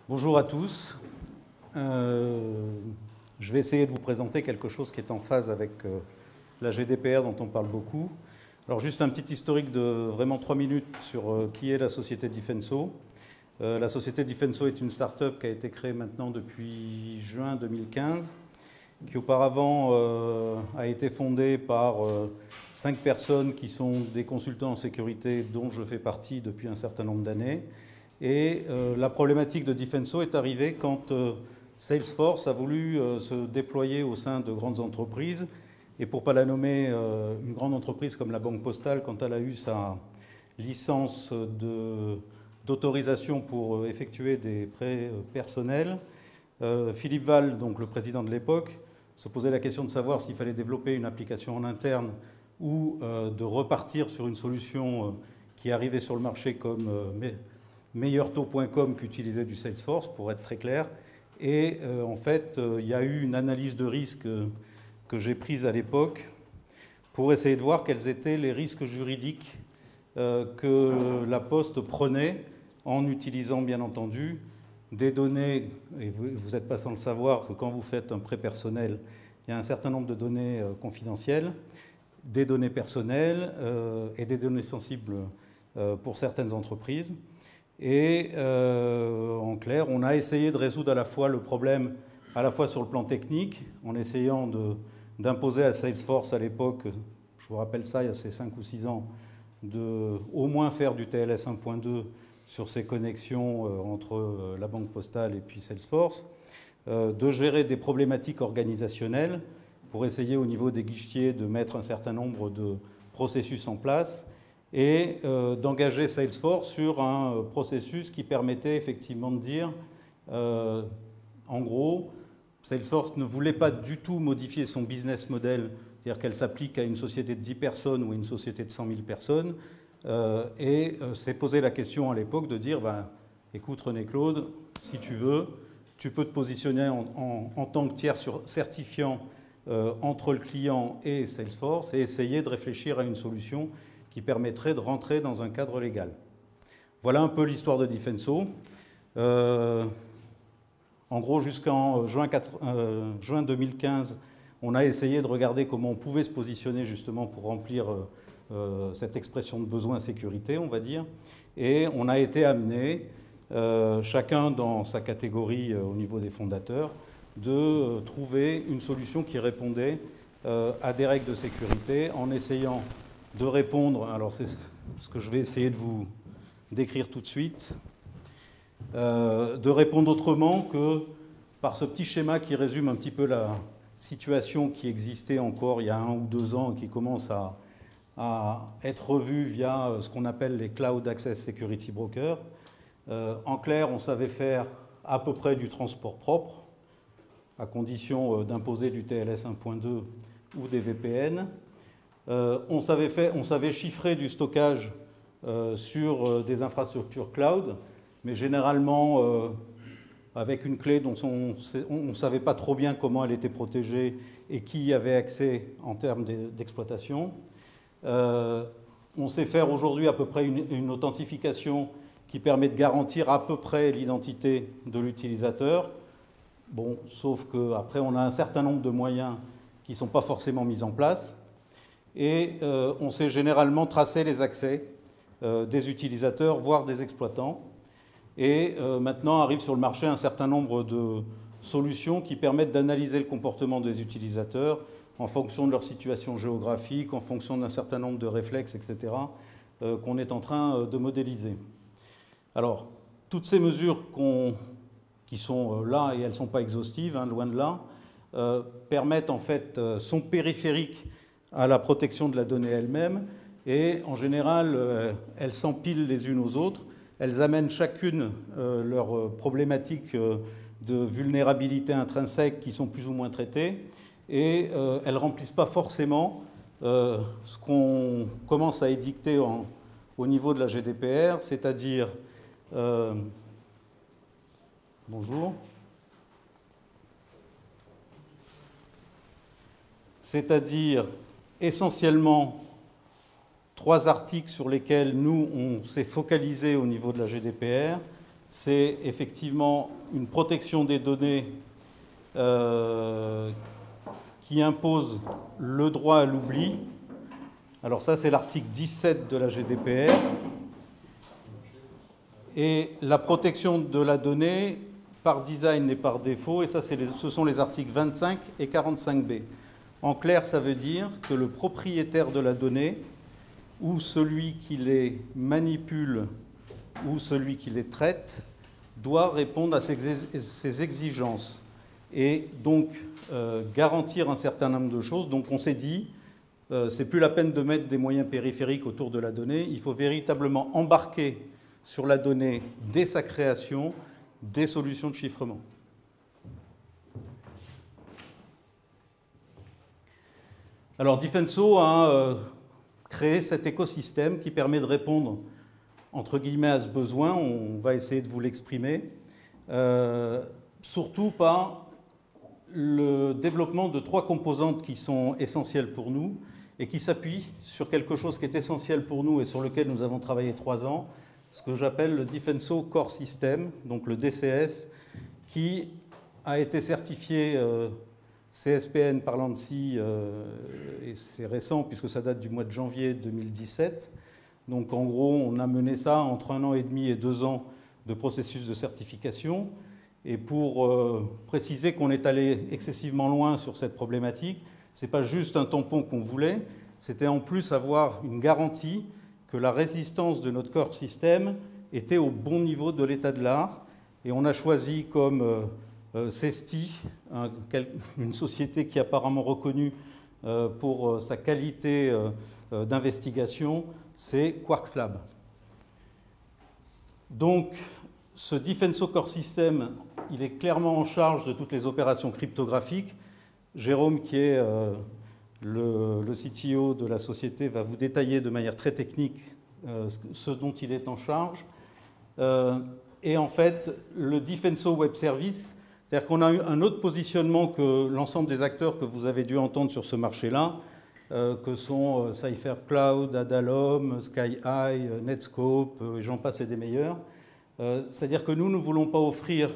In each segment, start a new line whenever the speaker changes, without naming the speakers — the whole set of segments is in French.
Bonjour à tous. Je vais essayer de vous présenter quelque chose qui est en phase avec la GDPR dont on parle beaucoup. Alors juste un petit historique de vraiment 3 minutes sur qui est la société Defenso. La société Defenso est une start-up qui a été créée maintenant depuis juin 2015, qui auparavant a été fondée par 5 personnes qui sont des consultants en sécurité dont je fais partie depuis un certain nombre d'années. Et la problématique de Defenso est arrivée quand Salesforce a voulu se déployer au sein de grandes entreprises. Et pour ne pas la nommer, une grande entreprise comme la Banque Postale, quand elle a eu sa licence d'autorisation pour effectuer des prêts personnels, Philippe Val, donc le président de l'époque, se posait la question de savoir s'il fallait développer une application en interne ou de repartir sur une solution qui arrivait sur le marché comme meilleurtaux.com qu'utilisait du Salesforce, pour être très clair. Et en fait, il y a eu une analyse de risque que j'ai prise à l'époque pour essayer de voir quels étaient les risques juridiques que la Poste prenait en utilisant, bien entendu, des données, et vous n'êtes pas sans le savoir que quand vous faites un prêt personnel, il y a un certain nombre de données confidentielles, des données personnelles et des données sensibles pour certaines entreprises. Et en clair, on a essayé de résoudre à la fois le problème, à la fois sur le plan technique, en essayant d'imposer à Salesforce à l'époque, je vous rappelle ça, il y a ces 5 ou 6 ans, de au moins faire du TLS 1.2 sur ces connexions entre la Banque Postale et puis Salesforce, de gérer des problématiques organisationnelles pour essayer au niveau des guichetiers de mettre un certain nombre de processus en place, et d'engager Salesforce sur un processus qui permettait effectivement de dire, en gros, Salesforce ne voulait pas du tout modifier son business model, c'est-à-dire qu'elle s'applique à une société de 10 personnes ou à une société de 100 000 personnes, et s'est posé la question à l'époque de dire, écoute René-Claude, si tu veux, tu peux te positionner en tant que tiers certifiant entre le client et Salesforce et essayer de réfléchir à une solution qui permettrait de rentrer dans un cadre légal. Voilà un peu l'histoire de Defenso. En gros, jusqu'en juin 2015, on a essayé de regarder comment on pouvait se positionner justement pour remplir cette expression de besoin sécurité, on va dire. Et on a été amené, chacun dans sa catégorie au niveau des fondateurs, de trouver une solution qui répondait à des règles de sécurité en essayant de répondre, alors c'est ce que je vais essayer de vous décrire tout de suite, de répondre autrement que par ce petit schéma qui résume un petit peu la situation qui existait encore il y a 1 ou 2 ans et qui commence à être revue via ce qu'on appelle les Cloud Access Security Brokers. En clair, on savait faire à peu près du transport propre, à condition d'imposer du TLS 1.2 ou des VPN. On savait chiffrer du stockage sur des infrastructures cloud, mais généralement avec une clé dont on ne savait pas trop bien comment elle était protégée et qui y avait accès en termes d'exploitation. On sait faire aujourd'hui à peu près une authentification qui permet de garantir à peu près l'identité de l'utilisateur. Bon, sauf qu'après, on a un certain nombre de moyens qui ne sont pas forcément mis en place. Et on sait généralement tracer les accès des utilisateurs, voire des exploitants. Et maintenant arrive sur le marché un certain nombre de solutions qui permettent d'analyser le comportement des utilisateurs en fonction de leur situation géographique, en fonction d'un certain nombre de réflexes, etc., qu'on est en train de modéliser. Alors, toutes ces mesures qui sont là, et elles ne sont pas exhaustives, hein, loin de là, permettent en fait, sont périphériques à la protection de la donnée elle-même, et en général, elles s'empilent les unes aux autres, elles amènent chacune leurs problématiques de vulnérabilité intrinsèque qui sont plus ou moins traitées, et elles ne remplissent pas forcément ce qu'on commence à édicter au niveau de la GDPR, c'est-à-dire... bonjour. C'est-à-dire essentiellement 3 articles sur lesquels nous, on s'est focalisé au niveau de la GDPR. c'est effectivement une protection des données qui impose le droit à l'oubli. Alors ça, c'est l'article 17 de la GDPR. Et la protection de la donnée par design et par défaut, et ça, ce sont les articles 25 et 45B. En clair, ça veut dire que le propriétaire de la donnée, ou celui qui les manipule, ou celui qui les traite, doit répondre à ces exigences. Et donc, garantir un certain nombre de choses. Donc, on s'est dit, c'est plus la peine de mettre des moyens périphériques autour de la donnée. Il faut véritablement embarquer sur la donnée, dès sa création, des solutions de chiffrement. Alors, Difenso a créé cet écosystème qui permet de répondre, entre guillemets, à ce besoin. On va essayer de vous l'exprimer. Surtout par le développement de 3 composantes qui sont essentielles pour nous et qui s'appuient sur quelque chose qui est essentiel pour nous et sur lequel nous avons travaillé 3 ans, ce que j'appelle le Difenso Core System, donc le DCS, qui a été certifié CSPN par l'ANSSI, et c'est récent puisque ça date du mois de janvier 2017. Donc en gros, on a mené ça entre 1 an et demi et 2 ans de processus de certification. Et pour préciser qu'on est allé excessivement loin sur cette problématique, ce n'est pas juste un tampon qu'on voulait, c'était en plus avoir une garantie que la résistance de notre core système était au bon niveau de l'état de l'art. Et on a choisi comme CESTI, une société qui est apparemment reconnue pour sa qualité d'investigation, c'est Quarks Lab. Donc, ce Difenso Core System, il est clairement en charge de toutes les opérations cryptographiques. Jérôme, qui est le CTO de la société, va vous détailler de manière très technique ce dont il est en charge. Et en fait, le Difenso Web Service, c'est-à-dire qu'on a eu un autre positionnement que l'ensemble des acteurs que vous avez dû entendre sur ce marché-là, que sont Cypher Cloud, Adalom, SkyEye, Netscope, et j'en passe et des meilleurs. C'est-à-dire que nous ne voulons pas offrir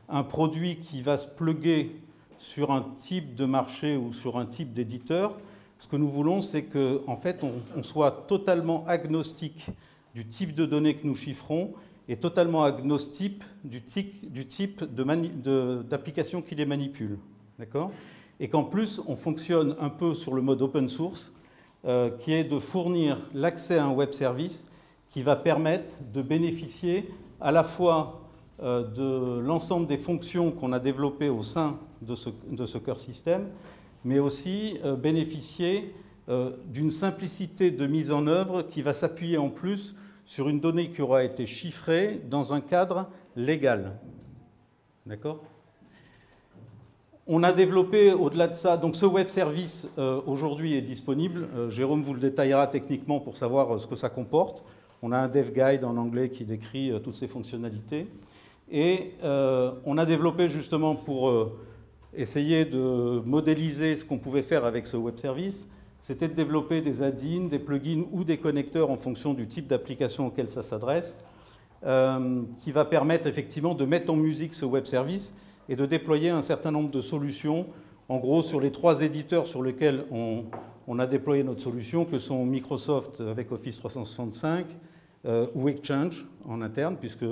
un produit qui va se plugger sur un type de marché ou sur un type d'éditeur. Ce que nous voulons, c'est qu'en fait, on soit totalement agnostique du type de données que nous chiffrons et totalement agnostique du type d'application qui les manipule. D'accord ? Et qu'en plus, on fonctionne un peu sur le mode open source, qui est de fournir l'accès à un web service qui va permettre de bénéficier à la fois de l'ensemble des fonctions qu'on a développées au sein de ce core system, mais aussi bénéficier d'une simplicité de mise en œuvre qui va s'appuyer en plus sur une donnée qui aura été chiffrée dans un cadre légal. D'accord ? On a développé au-delà de ça, donc ce web service aujourd'hui est disponible. Jérôme vous le détaillera techniquement pour savoir ce que ça comporte. On a un dev guide en anglais qui décrit toutes ces fonctionnalités. Et on a développé justement pour essayer de modéliser ce qu'on pouvait faire avec ce web service, c'était de développer des add-ins, des plugins ou des connecteurs en fonction du type d'application auquel ça s'adresse, qui va permettre effectivement de mettre en musique ce web service et de déployer un certain nombre de solutions, en gros sur les 3 éditeurs sur lesquels on a déployé notre solution, que sont Microsoft avec Office 365 ou Exchange en interne, puisque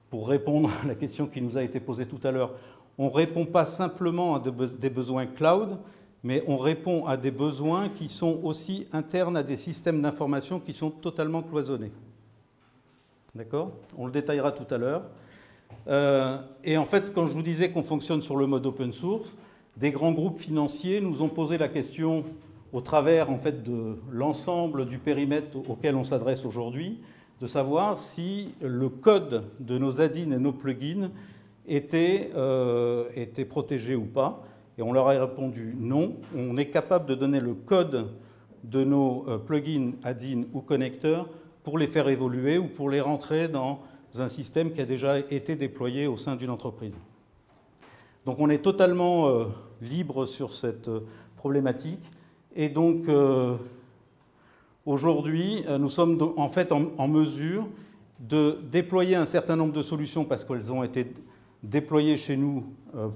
pour répondre à la question qui nous a été posée tout à l'heure, on ne répond pas simplement à des besoins cloud, mais on répond à des besoins qui sont aussi internes à des systèmes d'information qui sont totalement cloisonnés. D'accord ? On le détaillera tout à l'heure. Et en fait, quand je vous disais qu'on fonctionne sur le mode open source, des grands groupes financiers nous ont posé la question au travers en fait, de l'ensemble du périmètre auquel on s'adresse aujourd'hui, de savoir si le code de nos add-ins et nos plugins était protégé ou pas. Et on leur a répondu non. On est capable de donner le code de nos plugins, add-ins ou connecteurs pour les faire évoluer ou pour les rentrer dans un système qui a déjà été déployé au sein d'une entreprise. Donc on est totalement libre sur cette problématique. Et donc aujourd'hui, nous sommes en fait en mesure de déployer un certain nombre de solutions parce qu'elles ont été déployées chez nous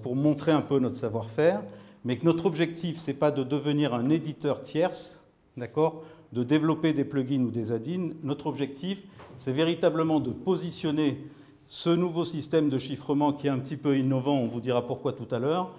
pour montrer un peu notre savoir-faire, mais que notre objectif, ce n'est pas de devenir un éditeur tierce, d'accord, de développer des plugins ou des add-ins. Notre objectif, c'est véritablement de positionner ce nouveau système de chiffrement qui est un petit peu innovant, on vous dira pourquoi tout à l'heure,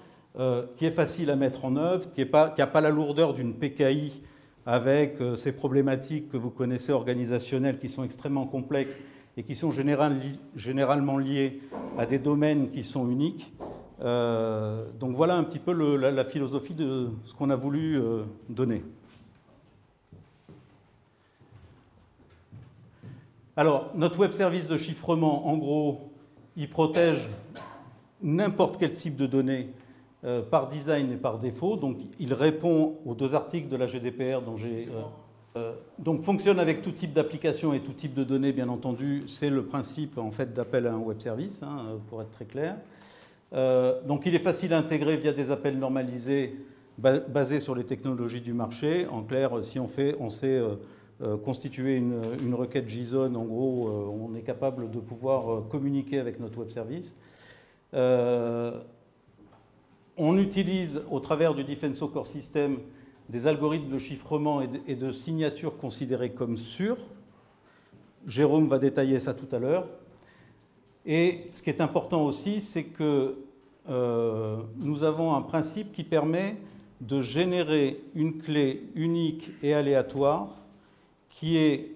qui est facile à mettre en œuvre, qui n'a pas la lourdeur d'une PKI avec ces problématiques que vous connaissez organisationnelles qui sont extrêmement complexes et qui sont généralement liées à des domaines qui sont uniques. Donc voilà un petit peu la philosophie de ce qu'on a voulu donner. Alors, notre web service de chiffrement, en gros, il protège n'importe quel type de données par design et par défaut. Donc, il répond aux 2 articles de la GDPR dont j'ai... donc, fonctionne avec tout type d'application et tout type de données, bien entendu. C'est le principe, en fait, d'appel à un web service, hein, pour être très clair. Donc, il est facile à intégrer via des appels normalisés basés sur les technologies du marché. En clair, si on sait constituer une requête JSON, en gros, on est capable de pouvoir communiquer avec notre web service. On utilise, au travers du Defenso Core System, des algorithmes de chiffrement et de signature considérés comme sûrs. Jérôme va détailler ça tout à l'heure. Et ce qui est important aussi, c'est que nous avons un principe qui permet de générer une clé unique et aléatoire qui est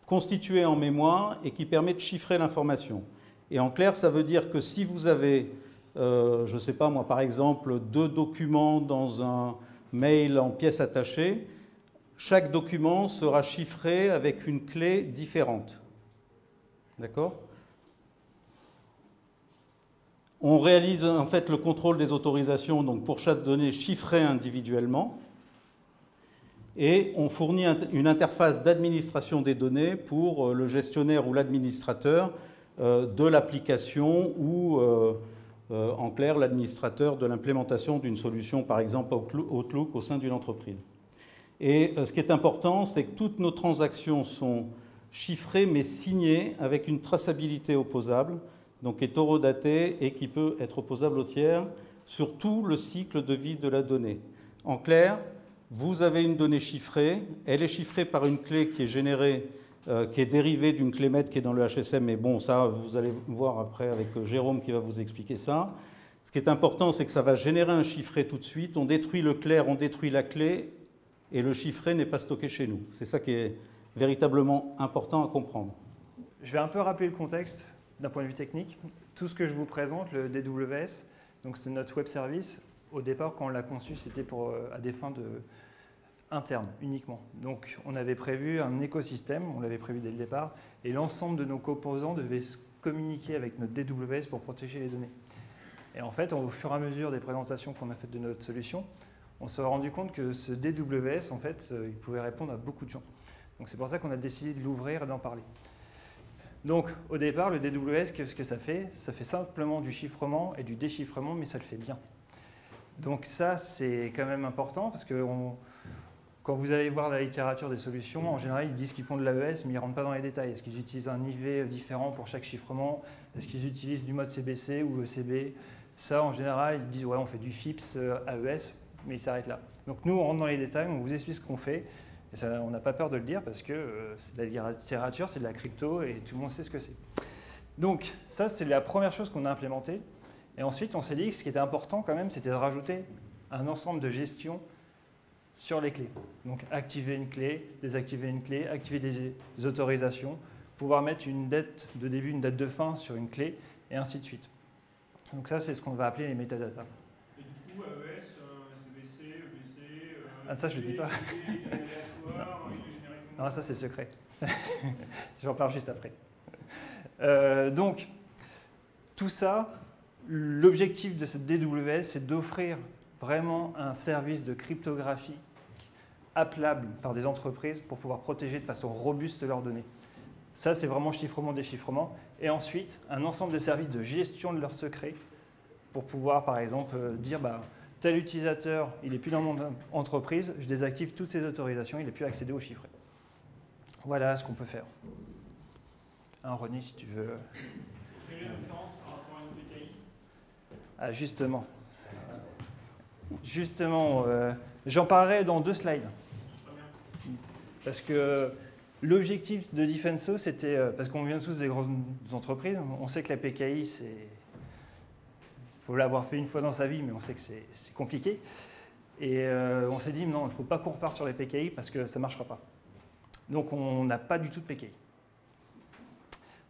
constituée en mémoire et qui permet de chiffrer l'information. Et en clair, ça veut dire que si vous avez, je ne sais pas moi, par exemple, 2 documents dans un mail en pièces attachées, chaque document sera chiffré avec une clé différente. D'accord ? On réalise en fait le contrôle des autorisations donc pour chaque donnée chiffrée individuellement. Et on fournit une interface d'administration des données pour le gestionnaire ou l'administrateur de l'application ou, en clair, l'administrateur de l'implémentation d'une solution, par exemple Outlook, au sein d'une entreprise. Et ce qui est important, c'est que toutes nos transactions sont chiffrées mais signées avec une traçabilité opposable, donc qui est horodatée et qui peut être opposable au tiers sur tout le cycle de vie de la donnée. En clair, vous avez une donnée chiffrée, elle est chiffrée par une clé qui est générée, qui est dérivée d'une clé maître qui est dans le HSM, mais bon, ça, vous allez voir après avec Jérôme qui va vous expliquer ça. Ce qui est important, c'est que ça va générer un chiffré tout de suite, on détruit le clair, on détruit la clé, et le chiffré n'est pas stocké chez nous. C'est ça qui est véritablement important à comprendre.
Je vais un peu rappeler le contexte d'un point de vue technique. Tout ce que je vous présente, le DWS, donc c'est notre web service. Au départ, quand on l'a conçu, c'était à des fins internes uniquement. Donc on avait prévu un écosystème, on l'avait prévu dès le départ, et l'ensemble de nos composants devaient se communiquer avec notre DWS pour protéger les données. Et en fait, au fur et à mesure des présentations qu'on a faites de notre solution, on s'est rendu compte que ce DWS, en fait, il pouvait répondre à beaucoup de gens. Donc c'est pour ça qu'on a décidé de l'ouvrir et d'en parler. Donc au départ, le DWS, qu'est-ce que ça fait? Ça fait simplement du chiffrement et du déchiffrement, mais ça le fait bien. Donc ça, c'est quand même important parce que quand vous allez voir la littérature des solutions, en général, ils disent qu'ils font de l'AES, mais ils ne rentrent pas dans les détails. Est-ce qu'ils utilisent un IV différent pour chaque chiffrement? Est-ce qu'ils utilisent du mode CBC ou ECB? Ça, en général, ils disent ouais, on fait du FIPS, AES, mais ils s'arrêtent là. Donc nous, on rentre dans les détails, on vous explique ce qu'on fait. Et ça, on n'a pas peur de le dire parce que c'est de la littérature, c'est de la crypto et tout le monde sait ce que c'est. Donc ça, c'est la première chose qu'on a implémentée. Et ensuite, on s'est dit que ce qui était important quand même, c'était de rajouter un ensemble de gestion sur les clés. Donc activer une clé, désactiver une clé, activer des autorisations, pouvoir mettre une date de début, une date de fin sur une clé, et ainsi de suite. Donc ça, c'est ce qu'on va appeler les métadatas.
Et du coup, AES, CBC, EBC...
Ah ça, je ne le dis pas. Non, ça, c'est secret. J'en parle juste après. Donc, tout ça, l'objectif de cette DWS, c'est d'offrir vraiment un service de cryptographie appelable par des entreprises pour pouvoir protéger de façon robuste leurs données. Ça, c'est vraiment chiffrement-déchiffrement. Et ensuite, un ensemble de services de gestion de leurs secrets pour pouvoir, par exemple, dire tel utilisateur, il n'est plus dans mon entreprise, je désactive toutes ses autorisations, il n'est plus accédé aux chiffrés. Voilà ce qu'on peut faire. René, si tu veux.
Quelle est la différence par rapport à une PKI?
Ah, justement. Justement, j'en parlerai dans 2 slides.
Très bien.
Parce que l'objectif de Defenso, c'était, parce qu'on vient tous des grosses entreprises, on sait que la PKI, c'est... Il faut l'avoir fait une fois dans sa vie, mais on sait que c'est compliqué. Et on s'est dit, non, il ne faut pas qu'on reparte sur les PKI parce que ça ne marchera pas. Donc on n'a pas du tout de PKI.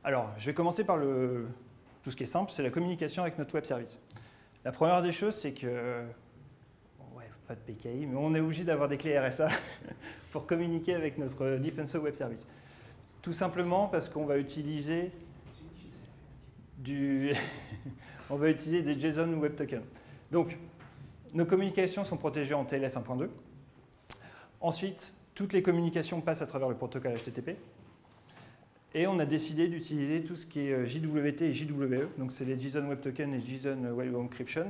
Alors, je vais commencer par tout ce qui est simple, c'est la communication avec notre web service. La première des choses, c'est que, ouais, pas de PKI, mais on est obligé d'avoir des clés RSA pour communiquer avec notre Defenso web service. Tout simplement parce qu'on va utiliser on va utiliser des JSON ou Web Tokens. Donc, nos communications sont protégées en TLS 1.2. Ensuite, toutes les communications passent à travers le protocole HTTP. Et on a décidé d'utiliser tout ce qui est JWT et JWE, donc c'est les JSON Web Token et JSON Web Encryption,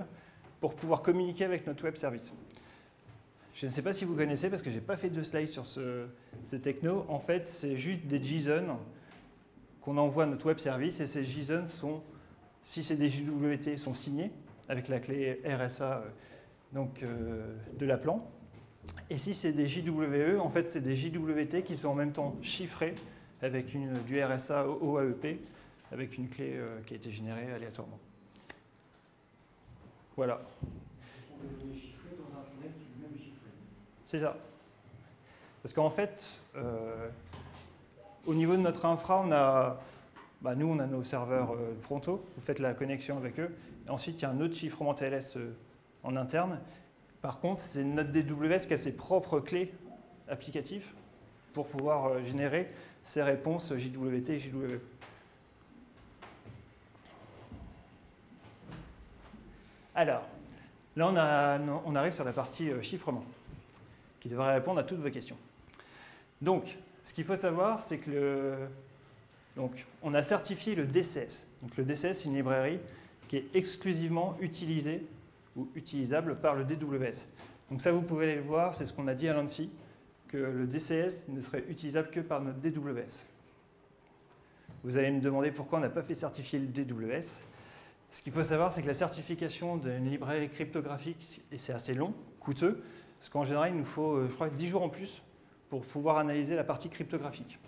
pour pouvoir communiquer avec notre web service. Je ne sais pas si vous connaissez, parce que je n'ai pas fait de slide sur ces technos. En fait, c'est juste des JSON qu'on envoie à notre web service, et ces JSON sont, si c'est des JWT, sont signés avec la clé RSA de l'appelant. Et si c'est des JWE, en fait, c'est des JWT qui sont en même temps chiffrés avec du RSA OAEP, avec une clé qui a été générée aléatoirement. Voilà.
Ce sont des données chiffrées dans un tunnel qui est lui-même chiffré.
C'est ça. Parce qu'en fait, au niveau de notre infra, nous, on a nos serveurs frontaux, vous faites la connexion avec eux. Et ensuite, il y a un autre chiffrement TLS en interne. Par contre, c'est notre DWS qui a ses propres clés applicatives pour pouvoir générer ces réponses JWT et JWE. Alors, là, on arrive sur la partie chiffrement, qui devrait répondre à toutes vos questions. Donc, ce qu'il faut savoir, c'est que on a certifié le DCS. Donc, le DCS, c'est une librairie qui est exclusivement utilisée ou utilisable par le DWS. Donc ça, vous pouvez aller le voir, c'est ce qu'on a dit à l'ANSI, que le DCS ne serait utilisable que par notre DWS. Vous allez me demander pourquoi on n'a pas fait certifier le DWS. Ce qu'il faut savoir, c'est que la certification d'une librairie cryptographique, et c'est assez long, coûteux, parce qu'en général, il nous faut, je crois, 10 jours en plus pour pouvoir analyser la partie cryptographique.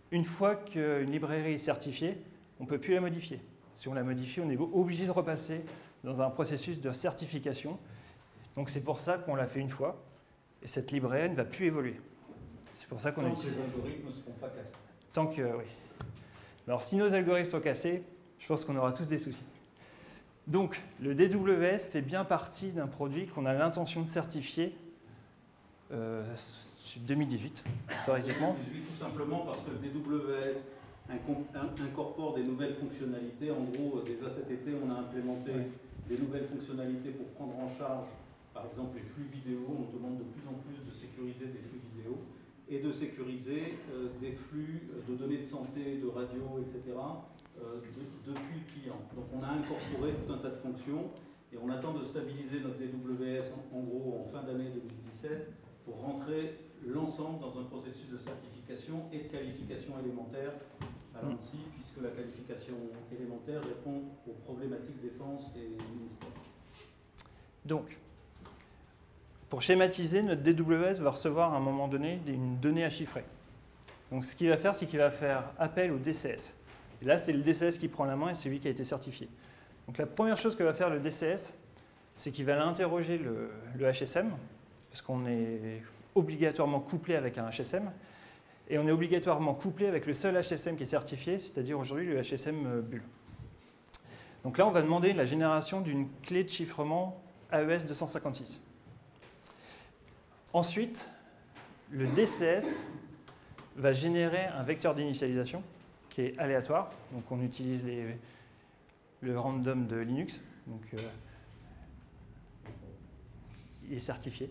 Une fois qu'une librairie est certifiée, on ne peut plus la modifier. Si on la modifie, on est obligé de repasser dans un processus de certification. Donc c'est pour ça qu'on l'a fait une fois, et cette librairie ne va plus évoluer. C'est pour ça qu'on a utilisé.
Tant que ces algorithmes ne seront pas cassés.
Tant que, oui. Alors si nos algorithmes sont cassés, je pense qu'on aura tous des soucis. Donc le DWS fait bien partie d'un produit qu'on a l'intention de certifier 2018, théoriquement.
2018, tout simplement parce que le DWS incorpore des nouvelles fonctionnalités. En gros, déjà cet été, on a implémenté des nouvelles fonctionnalités pour prendre en charge, par exemple, les flux vidéo. On demande de plus en plus de sécuriser des flux vidéo et de sécuriser des flux de données de santé, de radio, etc. Depuis le client. Donc on a incorporé tout un tas de fonctions et on attend de stabiliser notre DWS en gros en fin d'année 2017 pour rentrer l'ensemble dans un processus de certification et de qualification élémentaire à l'ANSI, puisque la qualification élémentaire répond aux problématiques défense et ministère.
Donc, pour schématiser, notre DWS va recevoir à un moment donné une donnée à chiffrer. Donc ce qu'il va faire, c'est qu'il va faire appel au DCS. Et là, c'est le DCS qui prend la main et c'est lui qui a été certifié. Donc la première chose que va faire le DCS, c'est qu'il va interroger le HSM, parce qu'on est obligatoirement couplé avec un HSM, et on est obligatoirement couplé avec le seul HSM qui est certifié, c'est-à-dire aujourd'hui le HSM Bull. Donc là, on va demander la génération d'une clé de chiffrement AES 256. Ensuite, le DCS va générer un vecteur d'initialisation qui est aléatoire. Donc on utilise le random de Linux. Donc il est certifié.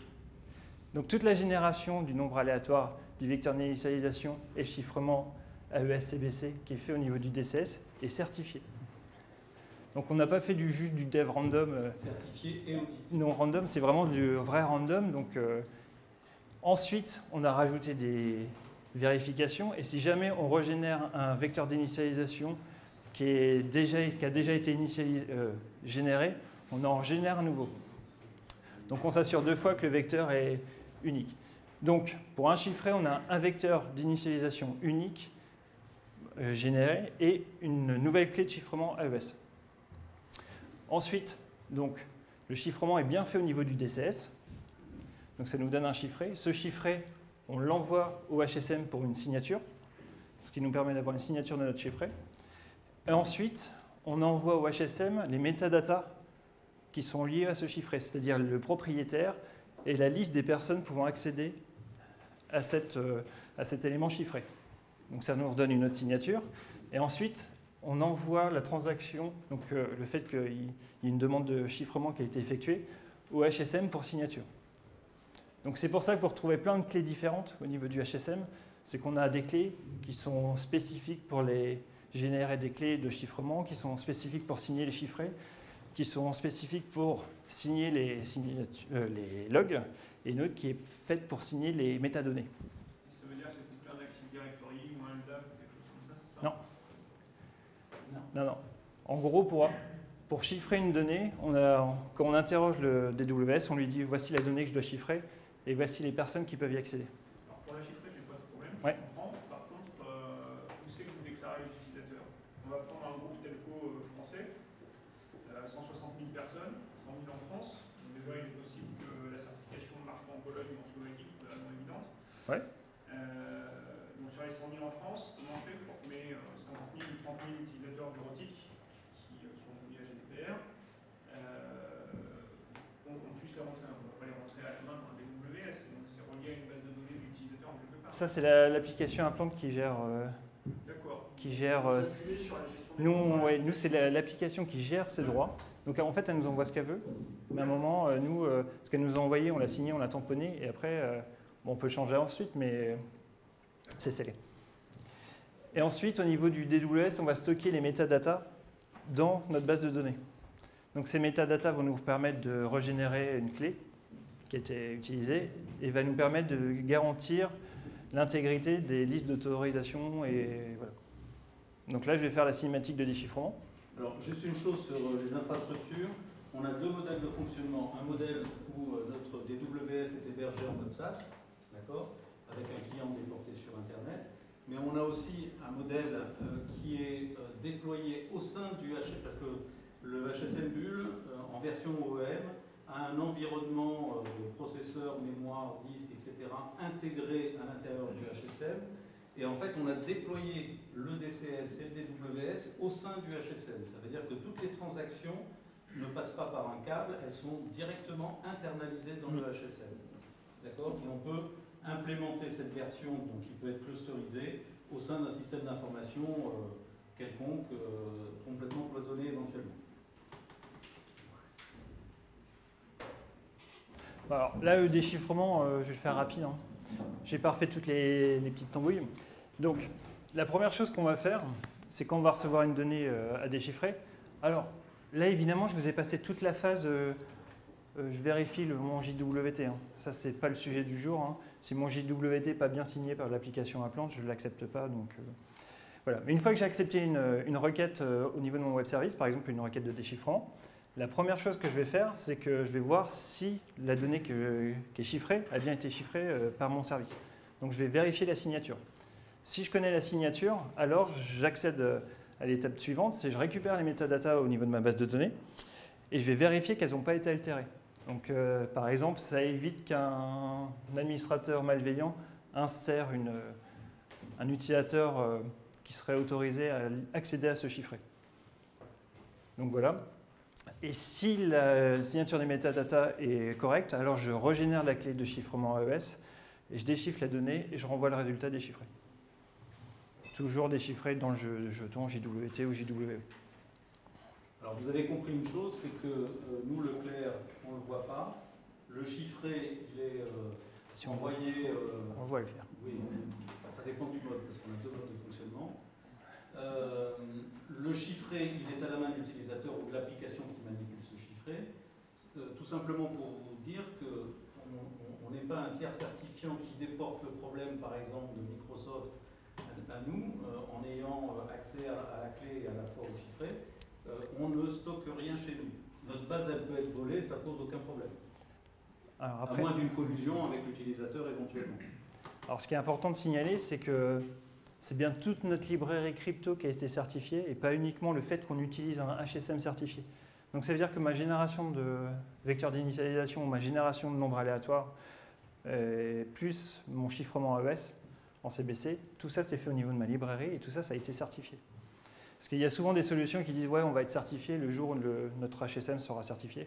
Donc toute la génération du nombre aléatoire du vecteur d'initialisation et le chiffrement AES-CBC qui est fait au niveau du DCS est certifié. Donc on n'a pas fait juste du dev random.
Certifié et audité.
Non random, c'est vraiment du vrai random. Donc ensuite, on a rajouté vérification. Et si jamais on régénère un vecteur d'initialisation qui a déjà été généré, on en génère un nouveau. Donc on s'assure 2 fois que le vecteur est unique. Donc pour un chiffré, on a un vecteur d'initialisation unique généré et une nouvelle clé de chiffrement AES. Ensuite, donc, le chiffrement est bien fait au niveau du DCS. Donc ça nous donne un chiffré. Ce chiffré, on l'envoie au HSM pour une signature, ce qui nous permet d'avoir une signature de notre chiffré. Et ensuite, on envoie au HSM les métadatas qui sont liés à ce chiffré, c'est-à-dire le propriétaire et la liste des personnes pouvant accéder à cet élément chiffré. Donc ça nous redonne une autre signature. Et ensuite, on envoie la transaction, donc le fait qu'il y ait une demande de chiffrement qui a été effectuée, au HSM pour signature. Donc c'est pour ça que vous retrouvez plein de clés différentes au niveau du HSM. C'est qu'on a des clés qui sont spécifiques pour générer des clés de chiffrement, qui sont spécifiques pour signer les chiffrés, qui sont spécifiques pour signer les logs, et une autre qui est faite pour signer les métadonnées.
Ça veut dire que c'est couplé à un Active Directory ou un LDAP ou quelque chose comme ça, c'est ça?
Non. Non. En gros, pour chiffrer une donnée, quand on interroge le DWS, on lui dit voici la donnée que je dois chiffrer et voici les personnes qui peuvent y accéder.
Alors pour la chiffrer, j'ai pas de problème,
Ouais.
je comprends. Par contre, où c'est que vous déclarez les utilisateurs? On va prendre un groupe telco français, 160 000 personnes, 100 000 en France. Donc déjà, il est possible que la certification ne marche pas en Pologne ou en Slovaquie, pour la raison évidente.
Ouais.
Donc sur les 100 000 en France, comment on fait pour qu'on ait 50 000 ou 30 000 utilisateurs bureautiques qui sont soumis à GDPR, on puisse les rentrer, on ne va pas les rentrer à la main dans un DWS, donc c'est relié à une base de données d'utilisateurs en quelque part.
Ça, c'est l'application Implante qui gère.
D'accord.
Qui gère
Vous appuyez sur la gestion des droits.
nous c'est l'application qui gère ces droits. Donc en fait, elle nous envoie ce qu'elle veut. Mais à un moment, nous, ce qu'elle nous a envoyé, on l'a signé, on l'a tamponné, et après, on peut le changer ensuite, mais c'est scellé. Et ensuite, au niveau du DWS, on va stocker les métadatas dans notre base de données. Donc ces métadatas vont nous permettre de régénérer une clé qui a été utilisée et va nous permettre de garantir l'intégrité des listes d'autorisation. Et voilà. Donc là, je vais faire la cinématique de déchiffrement.
Alors, juste une chose sur les infrastructures. On a 2 modèles de fonctionnement. Un modèle où notre DWS est hébergé en mode SaaS, d'accord, avec un client déporté sur Internet. Mais on a aussi un modèle qui est déployé au sein du HSM, parce que le HSM Bull, en version OEM, a un environnement de processeur, mémoire, disque, etc., intégré à l'intérieur du HSM. Et en fait, on a déployé le DCS et le DWS au sein du HSM. Ça veut dire que toutes les transactions ne passent pas par un câble, elles sont directement internalisées dans le HSM. D'accord? Et on peut implémenter cette version, donc qui peut être clusterisée, au sein d'un système d'information quelconque, complètement cloisonné éventuellement.
Alors là, le déchiffrement, je vais le faire rapide. Hein. J'ai pas refait toutes les petites tambouilles. Donc, la première chose qu'on va faire, c'est quand on va recevoir une donnée à déchiffrer. Alors, là, évidemment, je vous ai passé toute la phase, je vérifie mon JWT. Hein. Ça, c'est pas le sujet du jour. Hein. Si mon JWT n'est pas bien signé par l'application Implante, je ne l'accepte pas. Donc, voilà. Mais une fois que j'ai accepté une requête au niveau de mon web service, par exemple une requête de déchiffrement, la première chose que je vais faire, c'est que je vais voir si la donnée qui est chiffrée a bien été chiffrée par mon service. Donc je vais vérifier la signature. Si je connais la signature, alors j'accède à l'étape suivante, c'est que je récupère les métadatas au niveau de ma base de données et je vais vérifier qu'elles n'ont pas été altérées. Donc par exemple, ça évite qu'un administrateur malveillant insère un utilisateur qui serait autorisé à accéder à ce chiffré. Donc voilà. Et si la signature des métadatas est correcte, alors je régénère la clé de chiffrement AES et je déchiffre la donnée et je renvoie le résultat déchiffré. Toujours déchiffré dans le jeton JWT ou JWE.
Alors vous avez compris une chose, c'est que nous, le clair, on ne le voit pas. Le chiffré, il est
Si on
envoyé...
on voit le faire.
Oui, ça dépend du mode, parce qu'on a 2 modes de fonctionnement. Le chiffré, il est à la main de l'utilisateur ou de l'application qui manipule ce chiffré. Tout simplement pour vous dire qu'on on n'est pas un tiers certifiant qui déporte le problème, par exemple, de Microsoft à nous, en ayant accès à la clé et à la fois au chiffré. On ne stocke rien chez nous. Notre base, elle peut être volée, ça pose aucun problème.
Alors après,
à moins d'une collusion avec l'utilisateur éventuellement.
alors ce qui est important de signaler, c'est que c'est bien toute notre librairie crypto qui a été certifiée et pas uniquement le fait qu'on utilise un HSM certifié. Donc ça veut dire que ma génération de vecteurs d'initialisation ou ma génération de nombres aléatoires, plus mon chiffrement AES en CBC, tout ça c'est fait au niveau de ma librairie et tout ça, ça a été certifié. Parce qu'il y a souvent des solutions qui disent « ouais, on va être certifié le jour où notre HSM sera certifié ».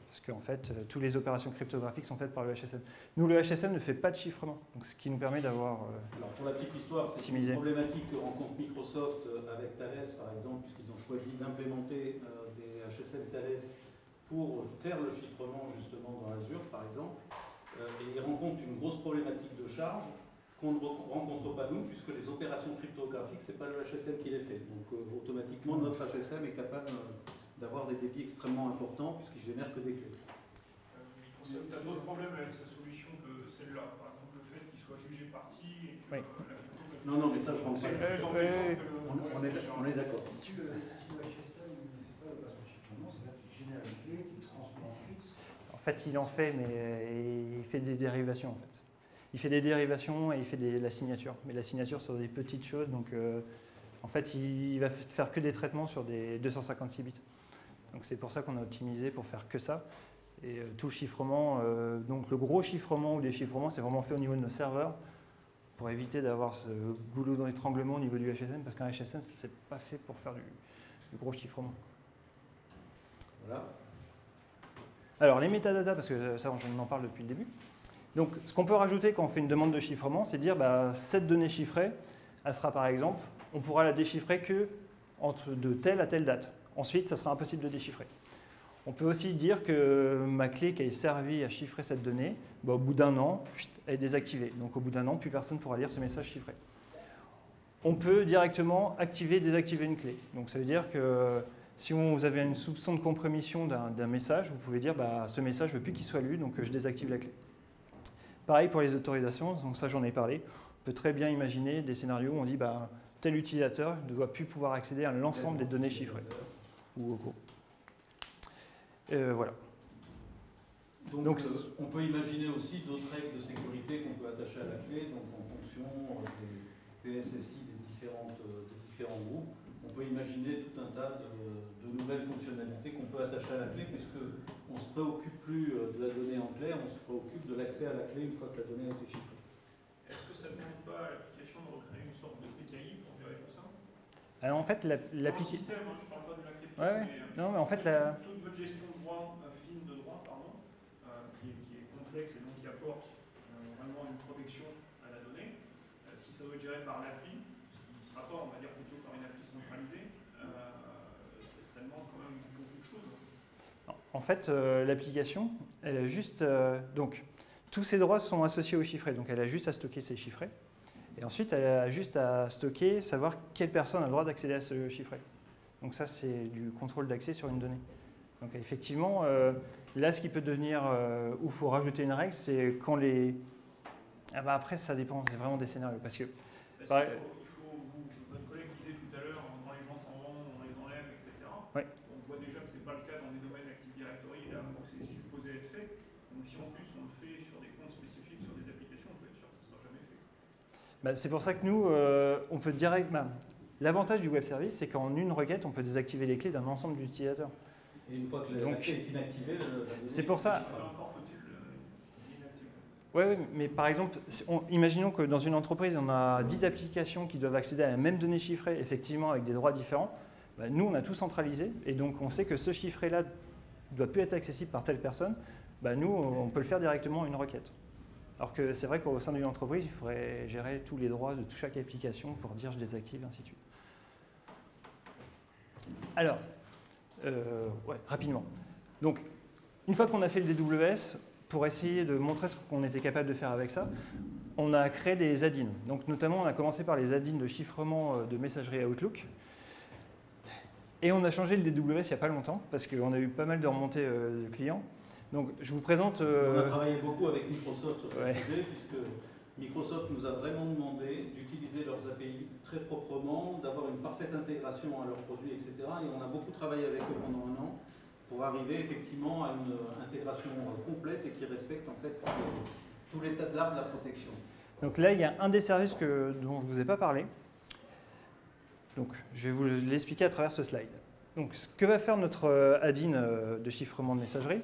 Parce qu'en fait, toutes les opérations cryptographiques sont faites par le HSM. Nous, le HSM ne fait pas de chiffrement, donc ce qui nous permet d'avoir
Alors pour la petite histoire, c'est une problématique que rencontre Microsoft avec Thales, par exemple, puisqu'ils ont choisi d'implémenter des HSM Thales pour faire le chiffrement justement dans Azure, par exemple. Et ils rencontrent une grosse problématique de charge qu'on ne rencontre pas nous, puisque les opérations cryptographiques, ce n'est pas le HSM qui les fait. Donc automatiquement, notre HSM est capable d'avoir des débits extrêmement importants, puisqu'il ne génère que des clés.
Microsoft a d'autres problèmes avec sa solution que celle-là. Par exemple, le fait qu'il soit jugé parti et que la crypto...
Non, mais ça, je pense pas. On est d'accord.
Si le HSM ne fait pas l'opération de chiffrement, c'est-à-dire qu'il génère une clé, qu'il transmet ensuite.
En fait, il en fait, mais il fait des dérivations, en fait. Il fait des dérivations et il fait la signature. Mais la signature sur des petites choses, donc en fait, il va faire que des traitements sur des 256 bits. Donc c'est pour ça qu'on a optimisé pour faire que ça. Et tout le chiffrement, donc le gros chiffrement ou déchiffrement, c'est vraiment fait au niveau de nos serveurs pour éviter d'avoir ce goulot d'étranglement au niveau du HSM, parce qu'un HSM, c'est pas fait pour faire du gros chiffrement.
Voilà.
Alors les métadatas, parce que ça, on en parle depuis le début. Donc ce qu'on peut rajouter quand on fait une demande de chiffrement, c'est dire cette donnée chiffrée, elle sera par exemple, on pourra la déchiffrer que de telle à telle date. Ensuite, ça sera impossible de déchiffrer. On peut aussi dire que ma clé qui a servi à chiffrer cette donnée, au bout d'un an, elle est désactivée. Donc au bout d'un an, plus personne ne pourra lire ce message chiffré. On peut directement activer et désactiver une clé. Donc ça veut dire que si vous avez une soupçon de compromission d'un message, vous pouvez dire ce message, je ne veux plus qu'il soit lu, donc je désactive la clé. Pareil pour les autorisations, donc ça j'en ai parlé. On peut très bien imaginer des scénarios où on dit tel utilisateur ne doit plus pouvoir accéder à l'ensemble des données chiffrées. Ou au cours. Voilà.
Donc on peut imaginer aussi d'autres règles de sécurité qu'on peut attacher à la clé, donc en fonction des PSSI des différents groupes. On peut imaginer tout un tas de nouvelles fonctionnalités qu'on peut attacher à la clé, puisqu'on ne se préoccupe plus de la donnée en clair, on se préoccupe de l'accès à la clé une fois que la donnée a été chiffrée.
Est-ce que ça ne demande pas à l'application de recréer une sorte de PKI pour gérer tout ça?
Alors en fait, l'application...
système, je ne parle pas de la crypto,
non, mais en fait,
toute votre gestion de droit, fine de droit, qui est complexe et donc qui apporte vraiment une protection à la donnée, si ça doit être géré par l'appli, ce qui ne sera pas, on va dire, plutôt par une appli centralisée, ça demande quand même beaucoup de choses.
En fait, l'application, elle a juste... donc, tous ces droits sont associés au chiffré, donc elle a juste à stocker ces chiffrés. Et ensuite, elle a juste à stocker, savoir quelle personne a le droit d'accéder à ce chiffré. Donc ça, c'est du contrôle d'accès sur une donnée. Donc effectivement, là, ce qui peut devenir, où il faut rajouter une règle, c'est quand les... après, ça dépend, c'est vraiment des scénarios. Parce que...
votre collègue disait tout à l'heure, quand les gens s'en vont, on les enlève, etc.
Ouais.
On voit déjà que ce n'est pas le cas dans les domaines Active Directory, là où c'est supposé être fait. Donc si en plus on le fait sur des comptes spécifiques, sur des applications, on peut être sûr que ça ne sera jamais fait.
C'est pour ça que nous, on peut directement... L'avantage du web service, c'est qu'en une requête, on peut désactiver les clés d'un ensemble d'utilisateurs.
Et une fois que la clé est inactivée,
c'est pour ça.
Encore faut-il l'inactiver.
Oui, mais par exemple, imaginons que dans une entreprise, on a 10 applications qui doivent accéder à la même donnée chiffrée, effectivement avec des droits différents. Nous, on a tout centralisé, et donc on sait que ce chiffré-là ne doit plus être accessible par telle personne. Nous, on peut le faire directement en une requête. Alors que c'est vrai qu'au sein d'une entreprise, il faudrait gérer tous les droits de chaque application pour dire je désactive, ainsi de suite. Alors, rapidement. Donc, une fois qu'on a fait le DWS, pour essayer de montrer ce qu'on était capable de faire avec ça, on a créé des add-ins. Donc, notamment, on a commencé par les add-ins de chiffrement de messagerie Outlook. Et on a changé le DWS il n'y a pas longtemps, parce qu'on a eu pas mal de remontées de clients. Donc, je vous présente...
On a travaillé beaucoup avec Microsoft sur ce
Ouais.
sujet, puisque Microsoft nous a vraiment demandé d'utiliser leurs API très proprement, d'avoir une parfaite intégration à leurs produits, etc. Et on a beaucoup travaillé avec eux pendant un an pour arriver effectivement à une intégration complète et qui respecte en fait tout l'état de l'art de la protection.
Donc là, il y a un des services dont je ne vous ai pas parlé. Donc, je vais vous l'expliquer à travers ce slide. Donc, ce que va faire notre add-in de chiffrement de messagerie,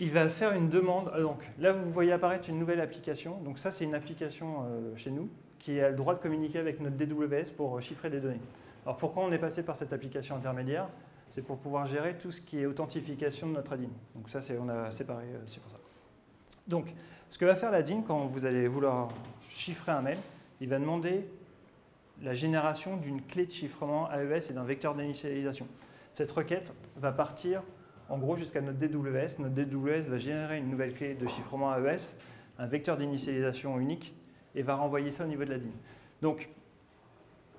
il va faire une demande. Donc, là, vous voyez apparaître une nouvelle application. Donc, ça, c'est une application chez nous qui a le droit de communiquer avec notre DWS pour chiffrer des données. Alors, pourquoi on est passé par cette application intermédiaire? C'est pour pouvoir gérer tout ce qui est authentification de notre add-in. Donc, ça, on a séparé, c'est pour ça. Donc, ce que va faire l'add-in quand vous allez vouloir chiffrer un mail, il va demander la génération d'une clé de chiffrement AES et d'un vecteur d'initialisation. Cette requête va partir en gros jusqu'à notre DWS. Notre DWS va générer une nouvelle clé de chiffrement AES, un vecteur d'initialisation unique et va renvoyer ça au niveau de l'add-in. Donc,